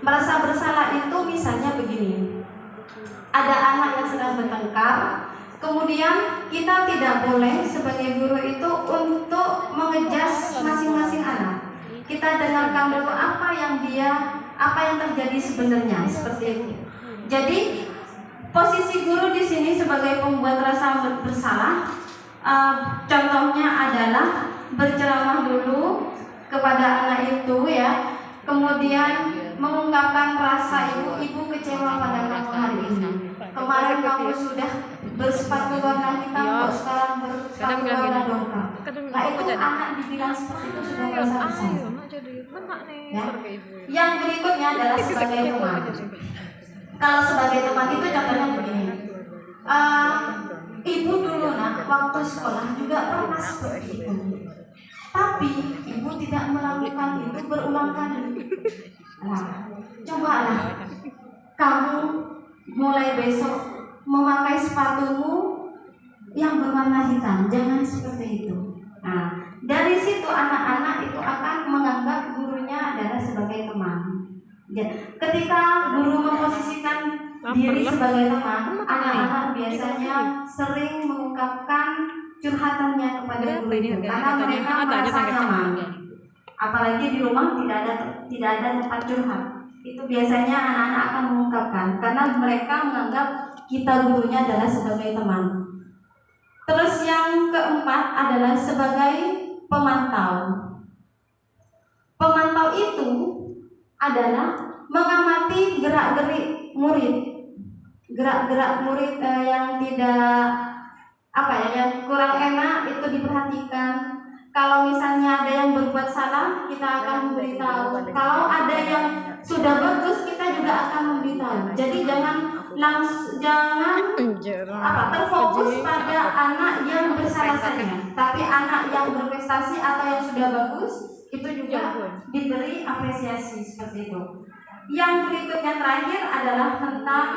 Merasa bersalah itu misalnya begini, ada anak yang sedang bertengkar, kemudian kita tidak boleh sebagai guru itu untuk mengejas masing-masing anak. Kita dengarkan dulu apa yang terjadi sebenarnya, seperti itu. Jadi posisi guru di sini sebagai pembuat rasa bersalah, contohnya adalah berceramah dulu kepada anak itu ya, kemudian mengungkapkan rasa ibu kecewa pada kamu hari ini. Kemarin kamu sudah bersepatu warna hitam, kok sekarang bersepatu warna dongker. Nah itu anak dibilang seperti itu sudah merasa bersalah. Ya. Yang berikutnya adalah sebagai teman. Kalau sebagai teman itu contohnya begini. Ibu dulu waktu sekolah juga pernah seperti itu. Tapi ibu tidak melakukan itu berulang kali. Nah, cobalah kamu mulai besok memakai sepatumu yang berwarna hitam, jangan seperti itu. Nah, dari situ anak-anak itu akan menganggap gurunya adalah sebagai teman. Ya, ketika guru memposisikan diri sebagai teman, anak-anak biasanya sering mengungkapkan curhatannya kepada guru itu karena mereka merasa nyaman. Apalagi di rumah tidak ada tempat curhat. Itu biasanya anak-anak akan mengungkapkan karena mereka menganggap kita gurunya adalah sebagai teman. Terus yang keempat adalah sebagai pemantau. Pemantau itu adalah mengamati gerak-gerik murid. Gerak-gerak murid yang tidak yang kurang enak itu diperhatikan. Kalau misalnya ada yang berbuat salah, kita akan memberitahu. Kalau ada yang sudah bagus, kita juga akan memberitahu. Jadi jangan terfokus fokus pada anak yang bersalah saja, tapi anak yang berprestasi atau yang sudah bagus itu juga diberi apresiasi seperti itu. Yang berikutnya terakhir adalah tentang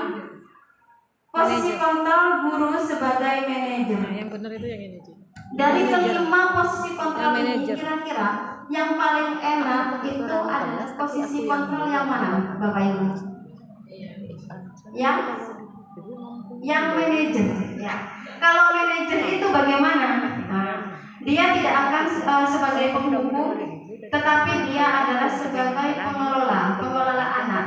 posisi kontrol guru sebagai manajer. Yang benar itu yang ini. Dari kelima posisi kontrol ini kira-kira yang paling enak itu adalah posisi kontrol yang mana, Bapak Ibu? Yang manajer. Ya. Kalau manajer itu bagaimana? Nah, dia tidak akan sebagai penghukum, tetapi dia adalah sebagai pengelola anak.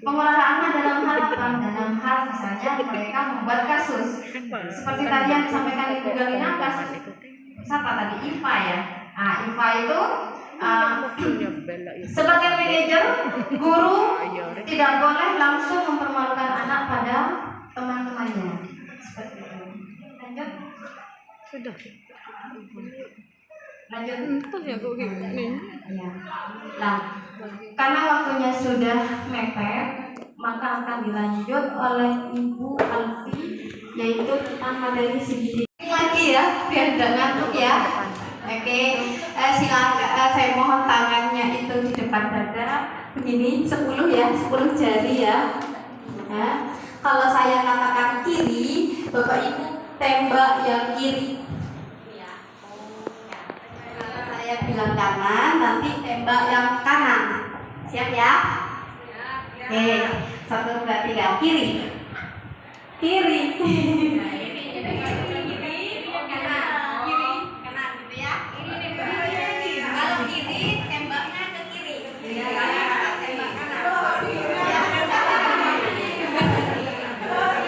Pengelola anak dalam hal apa? Dalam hal misalnya mereka membuat kasus. Seperti tadi yang disampaikan Ibu Galina, kasus siapa tadi? IFA ya. Nah, IFA itu sebagai manajer, guru tidak boleh langsung mempermalukan anak pada teman-temannya. Seperti itu. Lanjut. Sudah. Lanjut. Entah ya kok gini. Ya. Nah, karena waktunya sudah mepet, maka akan dilanjut oleh Ibu Alfi, yaitu tentang materi CBD. Lagi ya, biar tidak ngantuk ya. Oke, silakan saya mohon tangannya itu di depan dada, begini 10 ya, 10 jari ya. Ya. Kalau saya katakan kiri, Bapak Ibu tembak yang kiri. Kalau saya bilang kanan, nanti tembak yang kanan. Siap ya? Oke, 1, 2, 3, kiri. Kiri. Kalau kiri tembaknya ke kiri. Tembak kanan.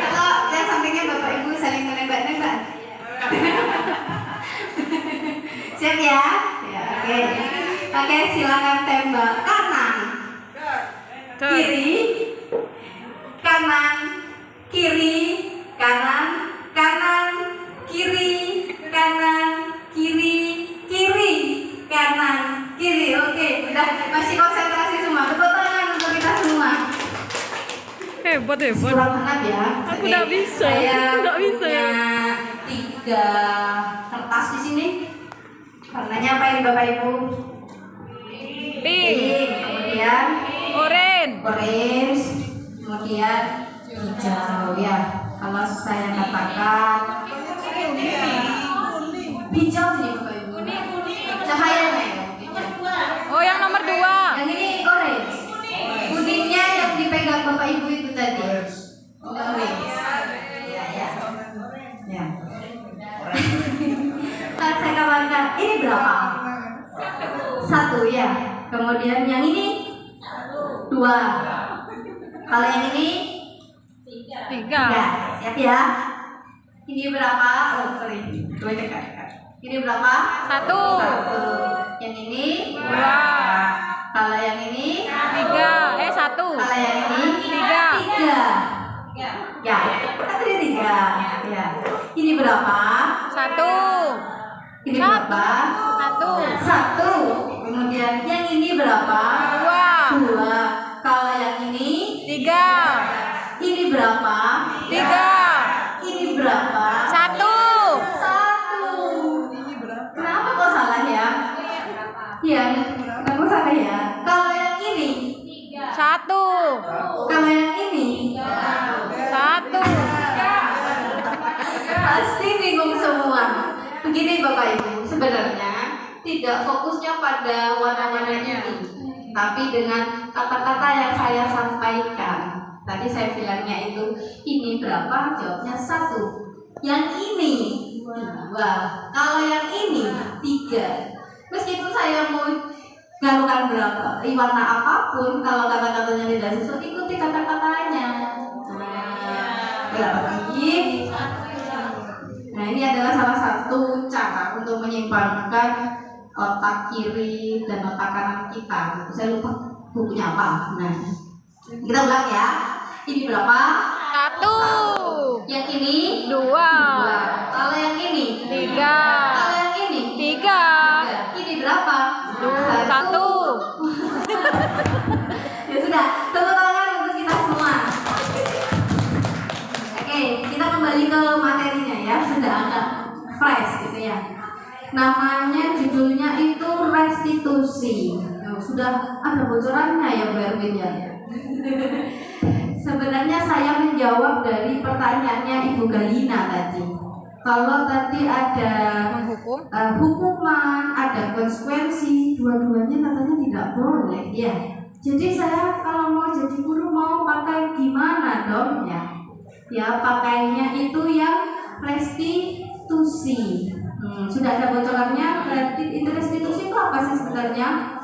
Kalau yang sampingnya Bapak Ibu saling menembak-nembak. Siap ya? Ya, oke. Oke, silakan tembak kanan. Kiri. Kanan. Kiri. Kanan. Kanan. Kiri. Kanan. Kiri. Kiri. Kanan. Kiri. Oke, udah masih konsentrasi semua. Tepuk tangan untuk kita semua. Hebat. Semangat ya. Aku nggak bisa. Saya Nggak bisa ya. punya 3 kertas di sini. Warnanya apa ini Bapak Ibu? Pink. Kemudian Orange. kemudian hijau ya. Kalau saya katakan hijau nih Bapak Ibu. Cahayanya ya. Oh, yang nomor 2. Yang ini orange. Kuningnya yang dipegang Bapak Ibu itu tadi. Orange. Ya. Ya. Nah, saya katakan ini berapa? 1 ya. Kemudian yang ini 2. Kalau yang ini 3. Ya, siap ya. Ini berapa? Oh, sorry. Coba cek. Ini berapa? 1. 1. Yang ini 2. Kalau yang ini 3. 1. Kalau yang ini 3. 3. Ya, tadi 3. Ya. Ini berapa? 1. Ini berapa? 1. Kemudian yang ini berapa? 2. Kalau yang ini 3. ini berapa? 3. Ini berapa? 1. 1. Kenapa kok salah ya? Iya, kenapa salah ya? Kalau yang ini 1. Kalau yang ini 1. pasti bingung semua. Begini Bapak Ibu, sebenarnya tidak fokusnya pada warna-warna ini, tapi dengan kata-kata yang saya sampaikan. Tadi saya bilangnya itu ini berapa? Jawabnya 1. Yang ini 2. Kalau yang ini 3. Meskipun saya mau galukan berapa warna apapun, kalau kata-katanya tidak sesuai, ikuti kata-katanya. Berarti nah ini adalah salah satu cara untuk menyimpangkan otak kiri dan otak kanan kita. Saya lupa bukunya apa. Nah, kita ulang ya. Ini berapa? 1. Yang ini 2. Kalau yang ini 3. Kalau yang ini 3. Ini berapa? 1. Ya sudah, tepuk tangan untuk kita semua. Oke, kita kembali ke materinya ya. fresh gitu ya. Namanya judulnya itu restitusi. Oh, sudah ada bocorannya ya Bu Erwin ya. Sebenarnya saya menjawab dari pertanyaannya Ibu Galina tadi. Kalau tadi ada Menghukum. hukuman, ada konsekuensi, dua-duanya katanya tidak boleh ya. Jadi saya kalau mau jadi guru mau pakai gimana dong ya? Ya pakainya itu yang restitusi. Sudah ada bocorannya. Berarti itu restitusi itu apa sih sebenarnya?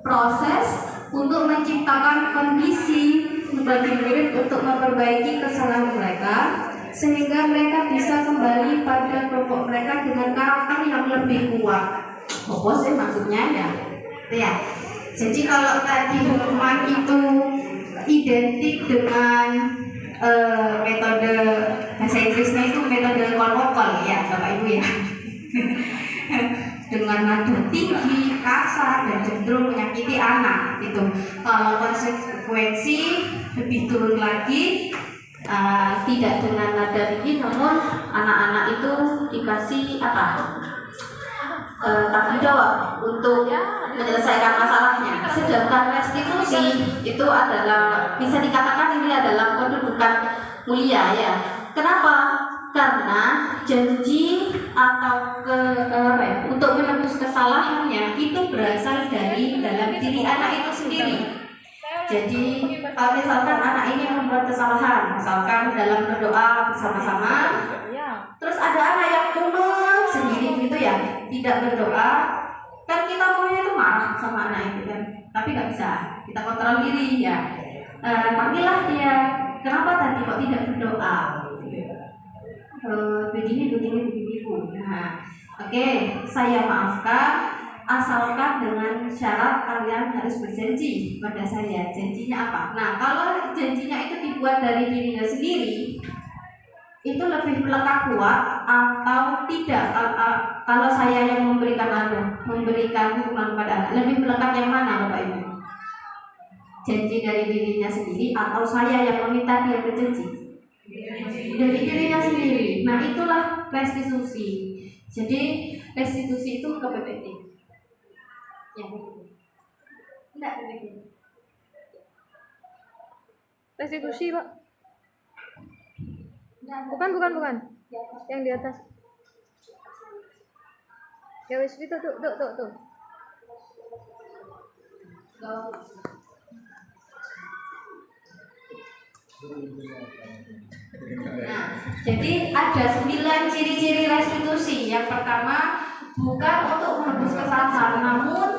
Proses untuk menciptakan kondisi bagi murid untuk memperbaiki kesalahan mereka sehingga mereka bisa kembali pada kelompok mereka dengan karakter yang lebih kuat. Apa sih maksudnya ya? Ya. Jadi kalau tadi hukuman itu identik dengan metode bahasa Inggrisnya itu metode kolokol ya Bapak Ibu ya. Dengan nada tinggi, kasar dan cenderung menyakiti anak gitu. Kalau konsekuensi lebih turun lagi, tidak dengan nada tinggi, namun anak-anak itu dikasih apa? Tanggung jawab untuk menyelesaikan masalahnya. Sedangkan restitusi itu adalah bisa dikatakan ini adalah kedudukan mulia ya. Kenapa? Karena janji atau untuk menebus kesalahannya itu berasal dari dalam diri anak itu sendiri. Jadi misalkan anak ini membuat kesalahan, misalkan dalam berdoa bersama-sama, terus ada anak yang mundur sendiri gitu ya, tidak berdoa, kan kita maunya itu marah sama anak itu kan, tapi nggak bisa, kita kontrol diri ya. Panggillah dia, kenapa tadi kok tidak berdoa? Begini. Nah, oke, saya maafkan, asalkan dengan syarat kalian harus berjanji pada saya. Janjinya apa? Nah, kalau janjinya itu dibuat dari dirinya sendiri, itu lebih melekat kuat atau tidak? Kalau saya yang memberikan hukuman kepada anak, lebih melekat yang mana Bapak Ibu? Janji dari dirinya sendiri atau saya yang meminta dia berjanji? Dari dirinya sendiri. Nah, itulah restitusi. Jadi restitusi itu ke PPT. Ya, enggak PPT. Restitusi, Pak. Bukan. Yang di atas. Ya wis itu tuh. Nah, jadi ada 9 ciri-ciri restitusi. Yang pertama, bukan untuk menebus kesalahan, namun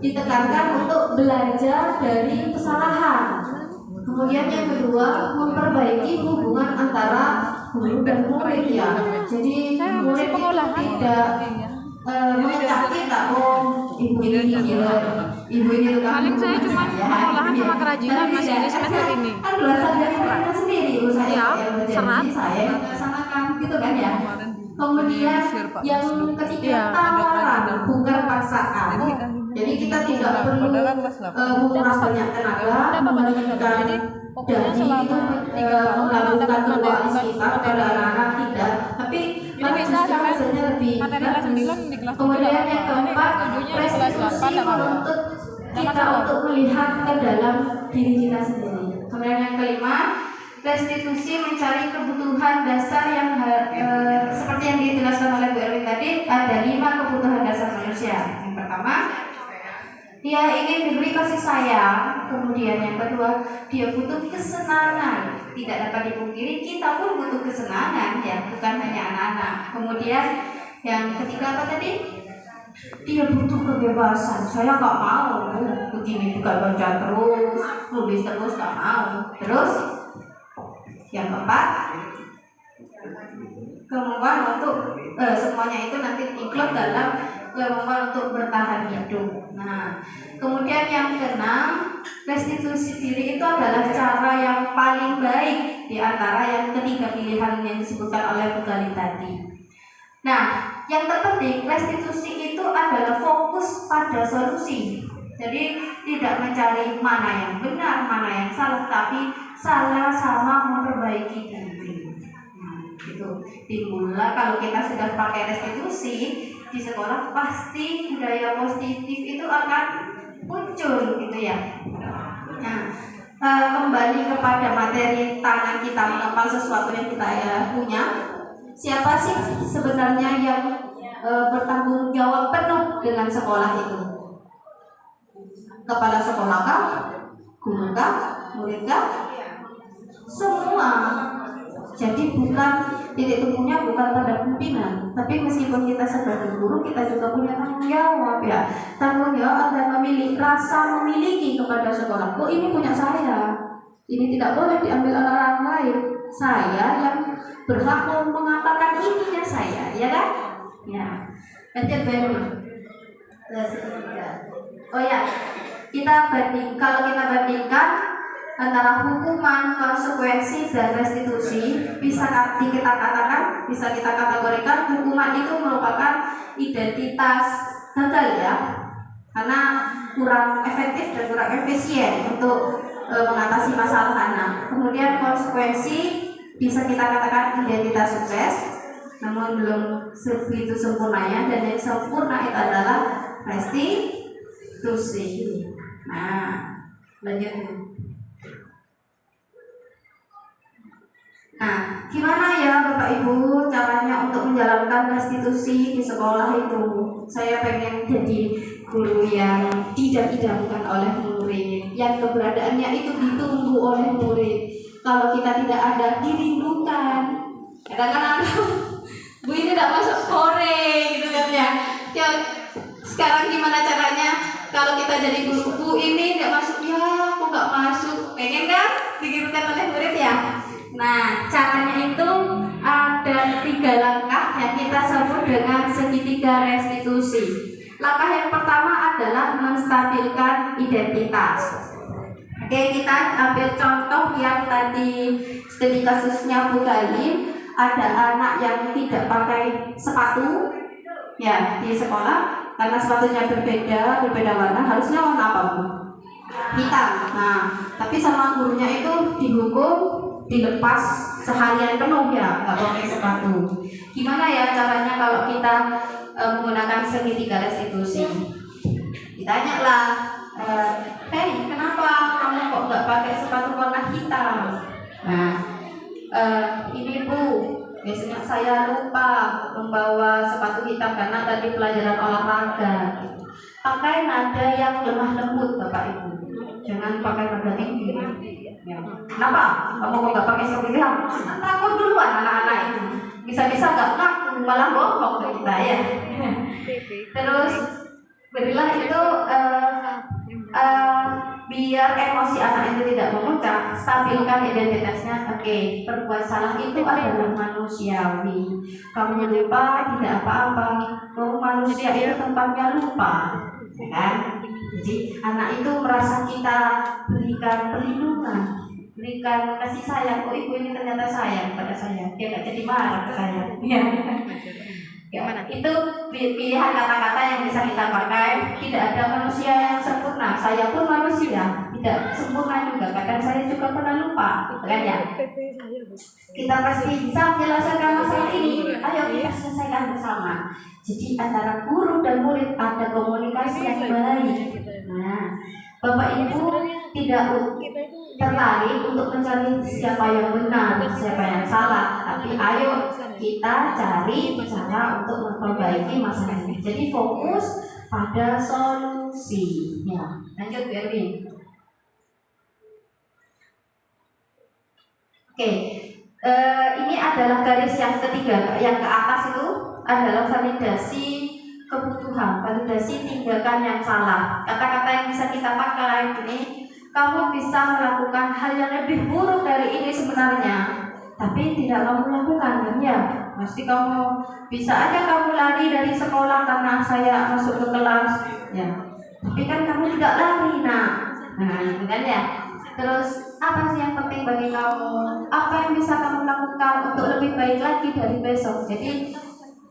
ditekankan untuk belajar dari kesalahan. Kemudian yang kedua, memperbaiki hubungan antara guru dan murid ya. Jadi murid itu tidak mengecap kita, ibu ini tukang Paling saya cuma pengolahan sama kerajinan Mas ini semester ini. kan belajar dari mereka sendiri, saya Iya, yang berjanji, serat. saya yang melaksanakan gitu kan ya. Kemudian yang ketiga, Iya, tawaran bukan paksaan. Jadi kita tidak perlu menguras banyak tenaga memberikan pokoknya dari itu melakukan doa kita kepada anak-anak tidak, tapi Jadi bisa sampai rasanya lebih materi kelas 9 di kelas 7 kemudian yang keempat, tujuhnya di kelas 8 restitusi enggak apa-apa. menuntut kita untuk melihat ke dalam diri kita sendiri. Kemudian yang kelima, restitusi mencari kebutuhan dasar yang seperti yang dijelaskan oleh Bu Erwin tadi, ada 5 kebutuhan dasar manusia. Yang pertama, dia ingin diberi kasih sayang. Kemudian yang kedua, dia butuh kesenangan. Tidak dapat dipungkiri, kita pun butuh kesenangan ya, bukan hanya anak-anak. Kemudian yang ketiga apa tadi? Dia butuh kebebasan. Saya nggak mau begini juga baca terus, nulis terus, nggak mau. Terus yang keempat, kemampuan untuk semuanya itu nanti include dalam kemampuan untuk bertahan hidup. Nah, kemudian yang keenam, restitusi diri itu adalah cara yang paling baik di antara yang ketiga pilihan yang disebutkan oleh Bu Gali tadi. Nah, yang terpenting restitusi itu adalah fokus pada solusi. Jadi tidak mencari mana yang benar, mana yang salah, tapi sama-sama memperbaiki diri. Itu timbullah kalau kita sudah pakai restitusi di sekolah, pasti budaya positif itu akan muncul gitu ya. Nah, kembali kepada materi tangan kita menempal sesuatu yang kita punya. Siapa sih sebenarnya yang bertanggung jawab penuh dengan sekolah itu? Kepala sekolah kah? Guru kah? Murid kah? Semua. Jadi bukan titik temunya bukan pada pimpinan, tapi meskipun kita sebagai guru, kita juga punya tanggung jawab ya. Tanggung jawab dan rasa memiliki kepada sekolah. Oh, ini punya saya. Ini tidak boleh diambil oleh orang lain. Saya yang berhak mengatakan ininya saya, ya kan? Ya. Lanjut baru. Oh ya, kalau kita bandingkan antara hukuman, konsekuensi, dan restitusi, bisa kita kategorikan hukuman itu merupakan identitas gagal ya, karena kurang efektif dan kurang efisien untuk mengatasi masalah anak. Kemudian konsekuensi bisa kita katakan identitas sukses, namun belum segitu sempurnanya, dan yang sempurna itu adalah restitusi. Nah, lanjut. Nah, gimana ya Bapak Ibu caranya untuk menjalankan restitusi di sekolah itu? Saya pengen jadi guru yang diidam-idamkan oleh murid, yang keberadaannya itu ditunggu oleh murid. Kalau kita tidak ada, dirindukan. Kadang-kadang Bu ini tidak masuk sore gitu kan ya. Ya, sekarang gimana caranya? Kalau kita jadi guru, Bu ini tidak masuk, ya aku nggak masuk. Pengen kan dikirimkan oleh murid ya? Nah, caranya itu ada 3 langkah yang kita sebut dengan segitiga restitusi. Langkah yang pertama adalah menstabilkan identitas. Oke, kita ambil contoh yang tadi studi kasusnya Bu Galim. Ada anak yang tidak pakai sepatu ya di sekolah karena sepatunya berbeda warna. Harusnya warna apa Bu? Hitam. Nah, tapi sama gurunya itu dihukum dilepas seharian penuh ya, nggak pakai sepatu. Gimana ya caranya kalau kita menggunakan segitiga restitusi? Ditanya lah, hey, kenapa kamu kok nggak pakai sepatu warna hitam? Nah, ini Bu, biasanya saya lupa membawa sepatu hitam karena tadi pelajaran olahraga. Pakai nada yang lemah lembut Bapak Ibu, jangan pakai nada tinggi. Ya. Kenapa? Kamu kok nggak pakai sepatu hitam? Takut duluan anak-anak itu. Bisa-bisa nggak ngaku, malah bohong ke kita ya. Terus berilah itu biar emosi anak itu tidak memuncak, stabilkan identitasnya. Oke, perbuat salah itu adalah manusiawi. Kamu lupa tidak apa-apa. Manusia itu tempatnya lupa, ya kan? Jadi anak itu merasa kita berikan perlindungan, berikan kasih sayang. Oh, ibu ini ternyata sayang pada saya. Dia nggak jadi marah ke saya. Ya, itu pilihan kata-kata yang bisa kita pakai. Tidak ada manusia yang sempurna. Saya pun manusia, tidak sempurna juga. Kadang saya juga pernah lupa, kan ya? Kita pasti bisa menyelesaikan masalah ini. Ayo kita selesaikan bersama. Jadi antara guru dan murid ada komunikasi yang baik. Nah, Bapak Ibu tidak tertarik untuk mencari siapa yang benar, siapa yang salah, tapi ayo kita cari cara untuk memperbaiki masalah ini. Jadi fokus pada solusi. Ya, lanjut Bu Erwin. Oke, ini adalah garis yang ketiga, yang ke atas itu adalah validasi kebutuhan, validasi tindakan yang salah. Kata-kata yang bisa kita pakai ini, kamu bisa melakukan hal yang lebih buruk dari ini sebenarnya, tapi tidak kamu lakukan, kan ya? Pasti kamu bisa aja kamu lari dari sekolah karena saya masuk ke kelas, ya. Tapi kan kamu tidak lari, nah itu kan ya. Terus apa sih yang penting bagi kamu? Apa yang bisa kamu lakukan untuk lebih baik lagi dari besok? Jadi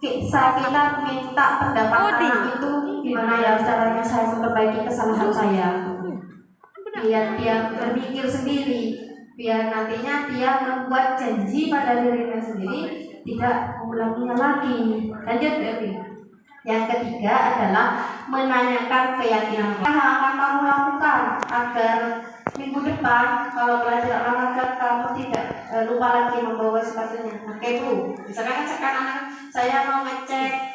kita minta pendapat anak itu gimana ya caranya saya memperbaiki kesalahan saya. Biar dia berpikir sendiri, biar nantinya dia membuat janji pada dirinya sendiri tidak mengulanginya lagi. Lanjut Dewi. Yang ketiga adalah menanyakan keyakinan. Apa yang akan kamu lakukan agar minggu depan kalau belajar olahraga kamu tidak lupa lagi membawa sepatunya? Oke Bu, misalkan sekarang saya mau ngecek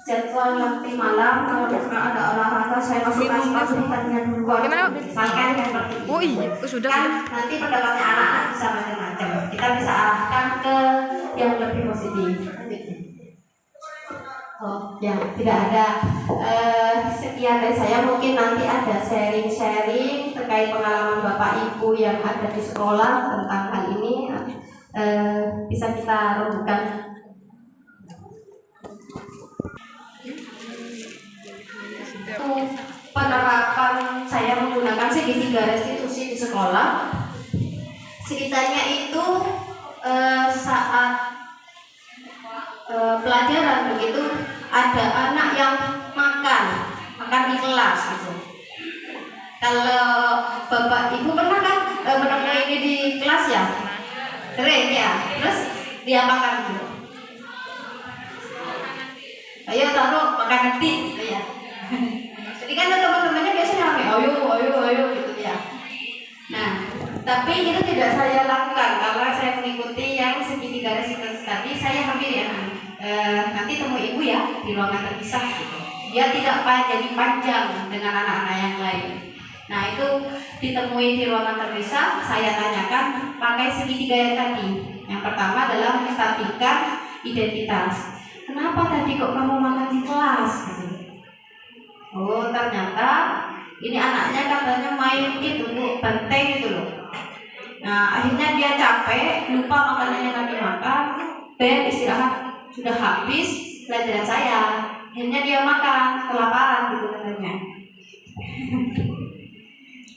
jadwal nanti malam, kalau misalkan ada olahraga saya masukkan sepatu tadinya duluan. Misalkan seperti itu. Oh iya, sudah. Kan nanti pendapatnya anak-anak bisa macam-macam. Kita bisa arahkan ke yang lebih positif. Oh ya, tidak ada. Sekian dari saya. Mungkin nanti ada sharing-sharing terkait pengalaman Bapak Ibu yang ada di sekolah tentang hal ini. Bisa kita rembukan. Penerapan saya menggunakan segitiga restitusi di sekolah, ceritanya itu saat pelajaran begitu ada anak yang makan di kelas gitu. Kalau Bapak Ibu pernah kan menemui ini di kelas ya, sering ya. Terus dia makan gitu. Ayo taruh makan nanti gitu ya. Jadi kan teman-temannya biasanya rame, ayo gitu ya. Nah, tapi itu tidak saya lakukan karena saya mengikuti yang segitiga restitusi tadi. Saya hampir ya nanti temu ibu ya di ruangan terpisah gitu. Dia tidak jadi panjang dengan anak-anak yang lain. Nah itu ditemui di ruangan terpisah. Saya tanyakan pakai segitiga yang tadi. Yang pertama adalah menstabilkan identitas. Kenapa tadi kok kamu makan di kelas? Gitu. Oh ternyata ini anaknya katanya main gitu Bu, benteng gitu loh. Nah akhirnya dia capek, lupa makanannya tadi makan, bel istirahat sudah habis pelajaran saya. Akhirnya dia makan, kelaparan gitu katanya.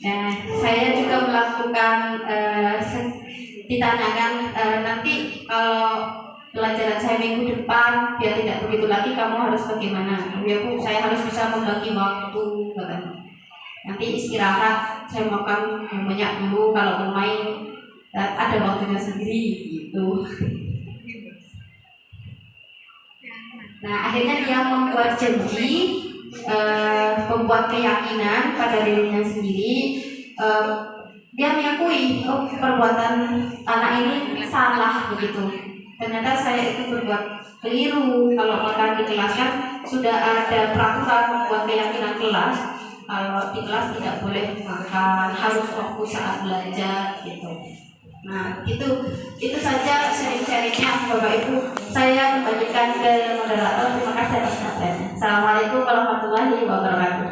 Nah saya juga melakukan ditanyakan nanti kalau pelajaran saya minggu depan biar tidak begitu lagi kamu harus bagaimana? Ya Bu, saya harus bisa membagi waktu katanya. Nanti istirahat saya makan yang banyak dulu, kalau mau main ada waktunya sendiri gitu. Nah akhirnya dia membuat janji, membuat keyakinan pada dirinya sendiri. Dia mengakui perbuatan anak ini salah begitu. Ternyata saya itu berbuat keliru. Kalau makan di kelas kan sudah ada peraturan membuat keyakinan kelas. Kalau di kelas tidak boleh makan, harus fokus saat belajar gitu. Nah itu saja sharing-sharingnya Bapak Ibu. Saya kembalikan ke moderator. Terima kasih atas perhatiannya. Assalamualaikum warahmatullahi wabarakatuh.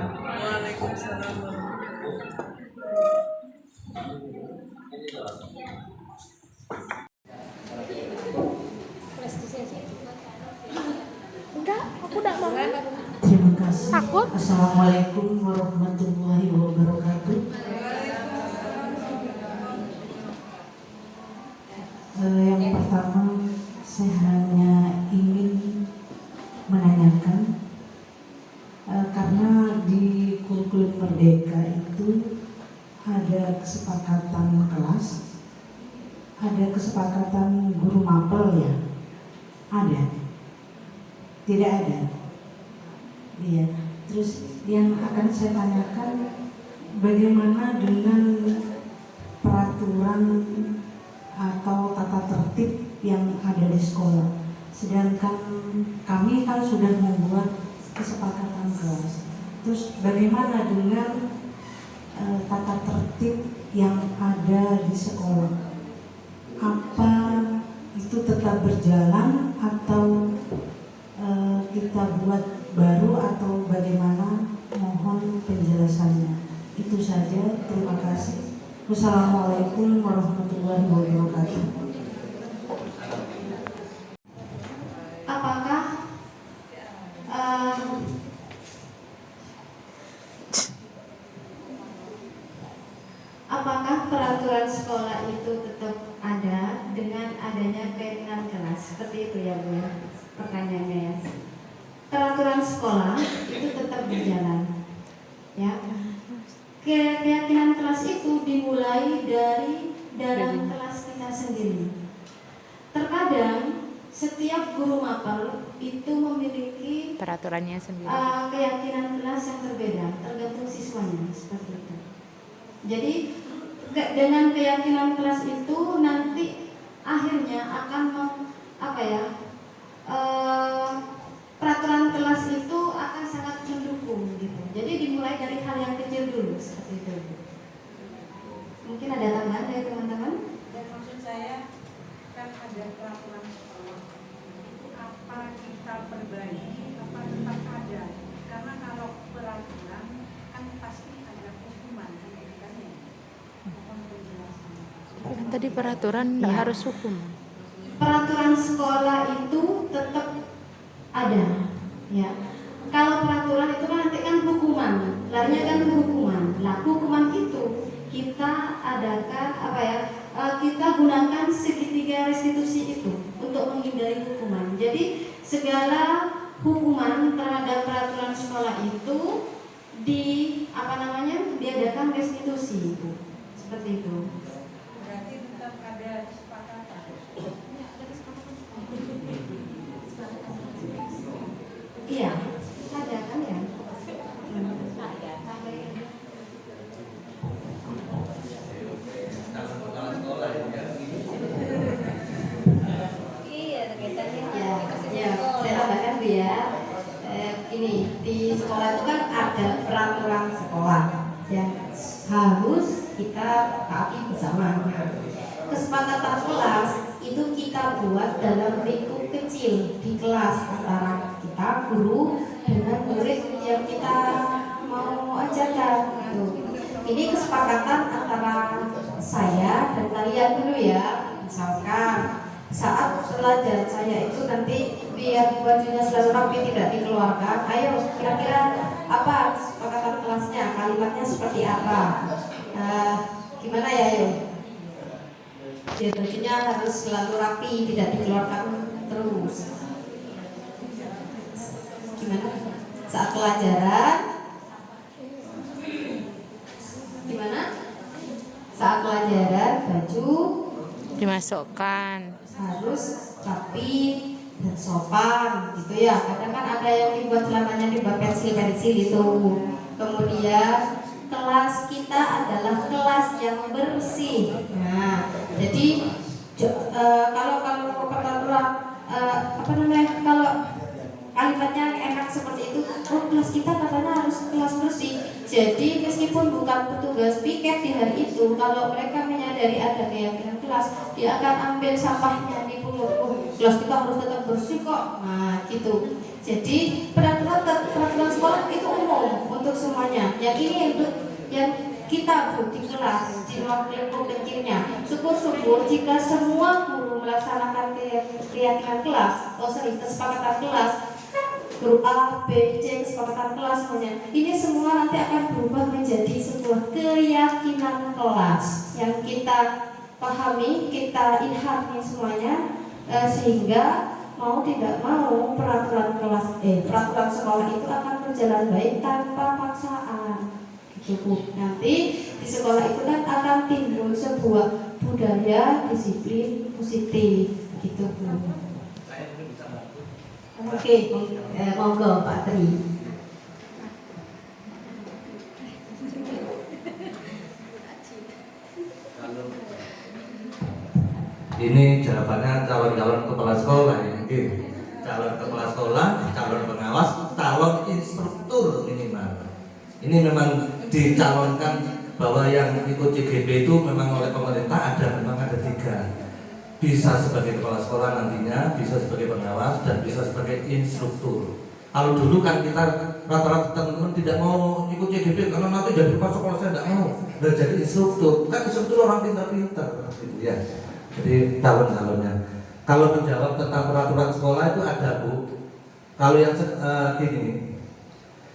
Terima kasih. Takut? Assalamualaikum warahmatullahi wabarakatuh. Yang pertama saya hanya ingin menanyakan karena di kurikulum Merdeka itu ada kesepakatan kelas, ada kesepakatan guru mapel ya, ada? Tidak ada. Iya. Terus yang akan saya tanyakan, bagaimana dengan peraturan atau tata tertib yang ada di sekolah? Sedangkan kami kan sudah membuat kesepakatan kelas. Terus bagaimana dengan tata tertib yang ada di sekolah? Apa itu tetap berjalan atau kita buat baru atau bagaimana? Mohon penjelasannya. Itu saja, terima kasih. Wassalamualaikum warahmatullahi wabarakatuh. Apakah peraturan sekolah itu tetap ada dengan adanya keyakinan kelas? Seperti itu ya Bu ya, pertanyaannya ya. Peraturan sekolah itu tetap berjalan ya. Keyakinan kelas itu dimulai dari dalam kelas kita sendiri. Terkadang setiap guru mapel itu memiliki Peraturannya sendiri. keyakinan kelas yang berbeda, tergantung siswanya seperti itu. Jadi dengan keyakinan kelas itu nanti akhirnya akan peraturan kelas itu akan sangat mendukung gitu. Jadi dimulai dari hal yang kecil dulu seperti itu. Mungkin ada tambahan dari teman-teman? Dan maksud saya kan ada peraturan sekolah itu apa kita perbaiki apa tetap ada, karena kalau peraturan kan pasti ada hukuman kan ya. Mohon penjelasan. Tadi peraturan nggak Ya. harus hukum. Peraturan sekolah itu tetap ada, ya. Kalau peraturan itu kan nanti kan hukuman, larinya kan ke hukuman. Nah, hukuman itu kita adakan kita gunakan segitiga restitusi itu untuk menghindari hukuman. Jadi segala hukuman terhadap peraturan sekolah itu diadakan restitusi itu, seperti itu. Berarti tetap ada kesepakatan. Iya, ada kan ya. Ya, saya tambahkan Bu ya. Ini di sekolah itu kan ada peraturan sekolah yang harus kita taati bersama. Kesepakatan kelas itu kita buat dalam lingkup kecil di kelas antara kita guru dengan murid yang kita mau ajarkan. Ini kesepakatan antara saya dan kalian dulu ya. Misalkan saat pelajaran saya itu nanti biar bajunya selalu rapi tidak dikeluarkan. Ayo kira-kira apa kesepakatan kelasnya, kalimatnya seperti apa? Gimana ya ayo? Biar bajunya harus selalu rapi, tidak dikeluarkan terus. Gimana? Saat pelajaran gimana? Saat pelajaran baju Dimasukkan. harus rapi dan sopan gitu ya. Kadang kan ada yang dibuat celananya dibuat pensil itu. Kemudian kelas kita adalah kelas yang bersih. Nah, jadi kalau peraturan kalau kalimatnya enak seperti itu, oh kelas kita katanya harus kelas bersih. Jadi meskipun bukan petugas piket di hari itu, kalau mereka menyadari ada keyakinan kelas, dia akan ambil sampahnya di pungut. Oh, kelas kita harus tetap bersih kok. Nah, gitu. Jadi peraturan sekolah itu umum untuk semuanya. Yang ini untuk yang kita di kelas, di ruang lingkup kecilnya. Syukur-syukur jika semua guru melaksanakan keyakinan kelas, kesepakatan kelas, grup A, B, C, kesepakatan kelas semuanya. Ini semua nanti akan berubah menjadi sebuah keyakinan kelas yang kita pahami, kita ilhami semuanya, sehingga mau tidak mau peraturan sekolah itu akan berjalan baik tanpa paksaan. Gitu. Nanti di sekolah itu kan akan timbul sebuah budaya disiplin positif, gitu Bu. Oke, monggo Pak Tri. Ini jawabannya calon-calon kepala sekolah ya, mungkin calon kepala sekolah, calon pengawas, calon instruktur minimal. Ini memang dicalonkan bahwa yang ikut CGP itu memang oleh pemerintah memang ada 3. Bisa sebagai kepala sekolah nantinya, bisa sebagai pengawas, dan bisa sebagai instruktur. Kalau dulu kan kita rata-rata teman-teman tidak mau ikut CGP karena nanti jadi kepala sekolah, saya tidak mau. Dan jadi instruktur, kan instruktur orang pintar-pintar gitu ya. Jadi calon-calonnya. Kalau menjawab tentang peraturan sekolah itu ada Bu. Kalau yang gini,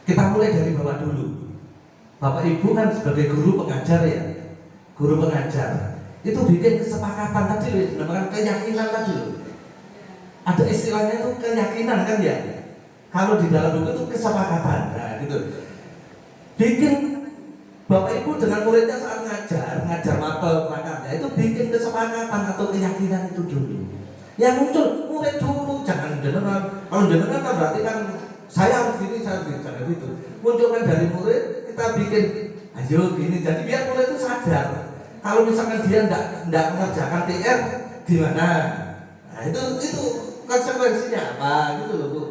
kita mulai dari bawah dulu. Bapak Ibu kan sebagai guru pengajar ya, guru pengajar itu bikin kesepakatan tadi, dinamakan keyakinan tadi loh. Ada istilahnya itu keyakinan kan ya. Kalau di dalam buku itu kesepakatan, nah gitu. Bikin Bapak Ibu dengan muridnya saat ngajar mapel prakarya itu bikin kesepakatan atau keyakinan itu dulu. Yang muncul murid dulu, jangan jenengan. Kalau jenengan kan berarti kan saya harus gini, saya harus gini, jangan gitu. Munculkan dari murid, kita bikin, ayo gini. Jadi biar murid itu sadar. Kalau misalkan dia tidak mengerjakan PR, gimana? Nah, itu konsekuensinya apa gitu loh Bu.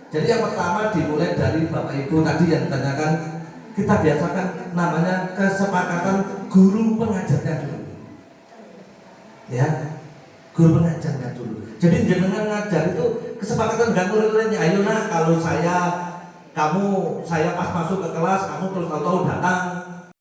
Jadi yang pertama dimulai dari Bapak Ibu tadi yang ditanyakan, kita biasakan namanya kesepakatan guru pengajarnya dulu. Ya, guru pengajarnya dulu. Jadi jenengan ngajar itu kesepakatan dengan murid-muridnya. Ayo nah, kalau saya pas masuk ke kelas, kamu terus tahu datang.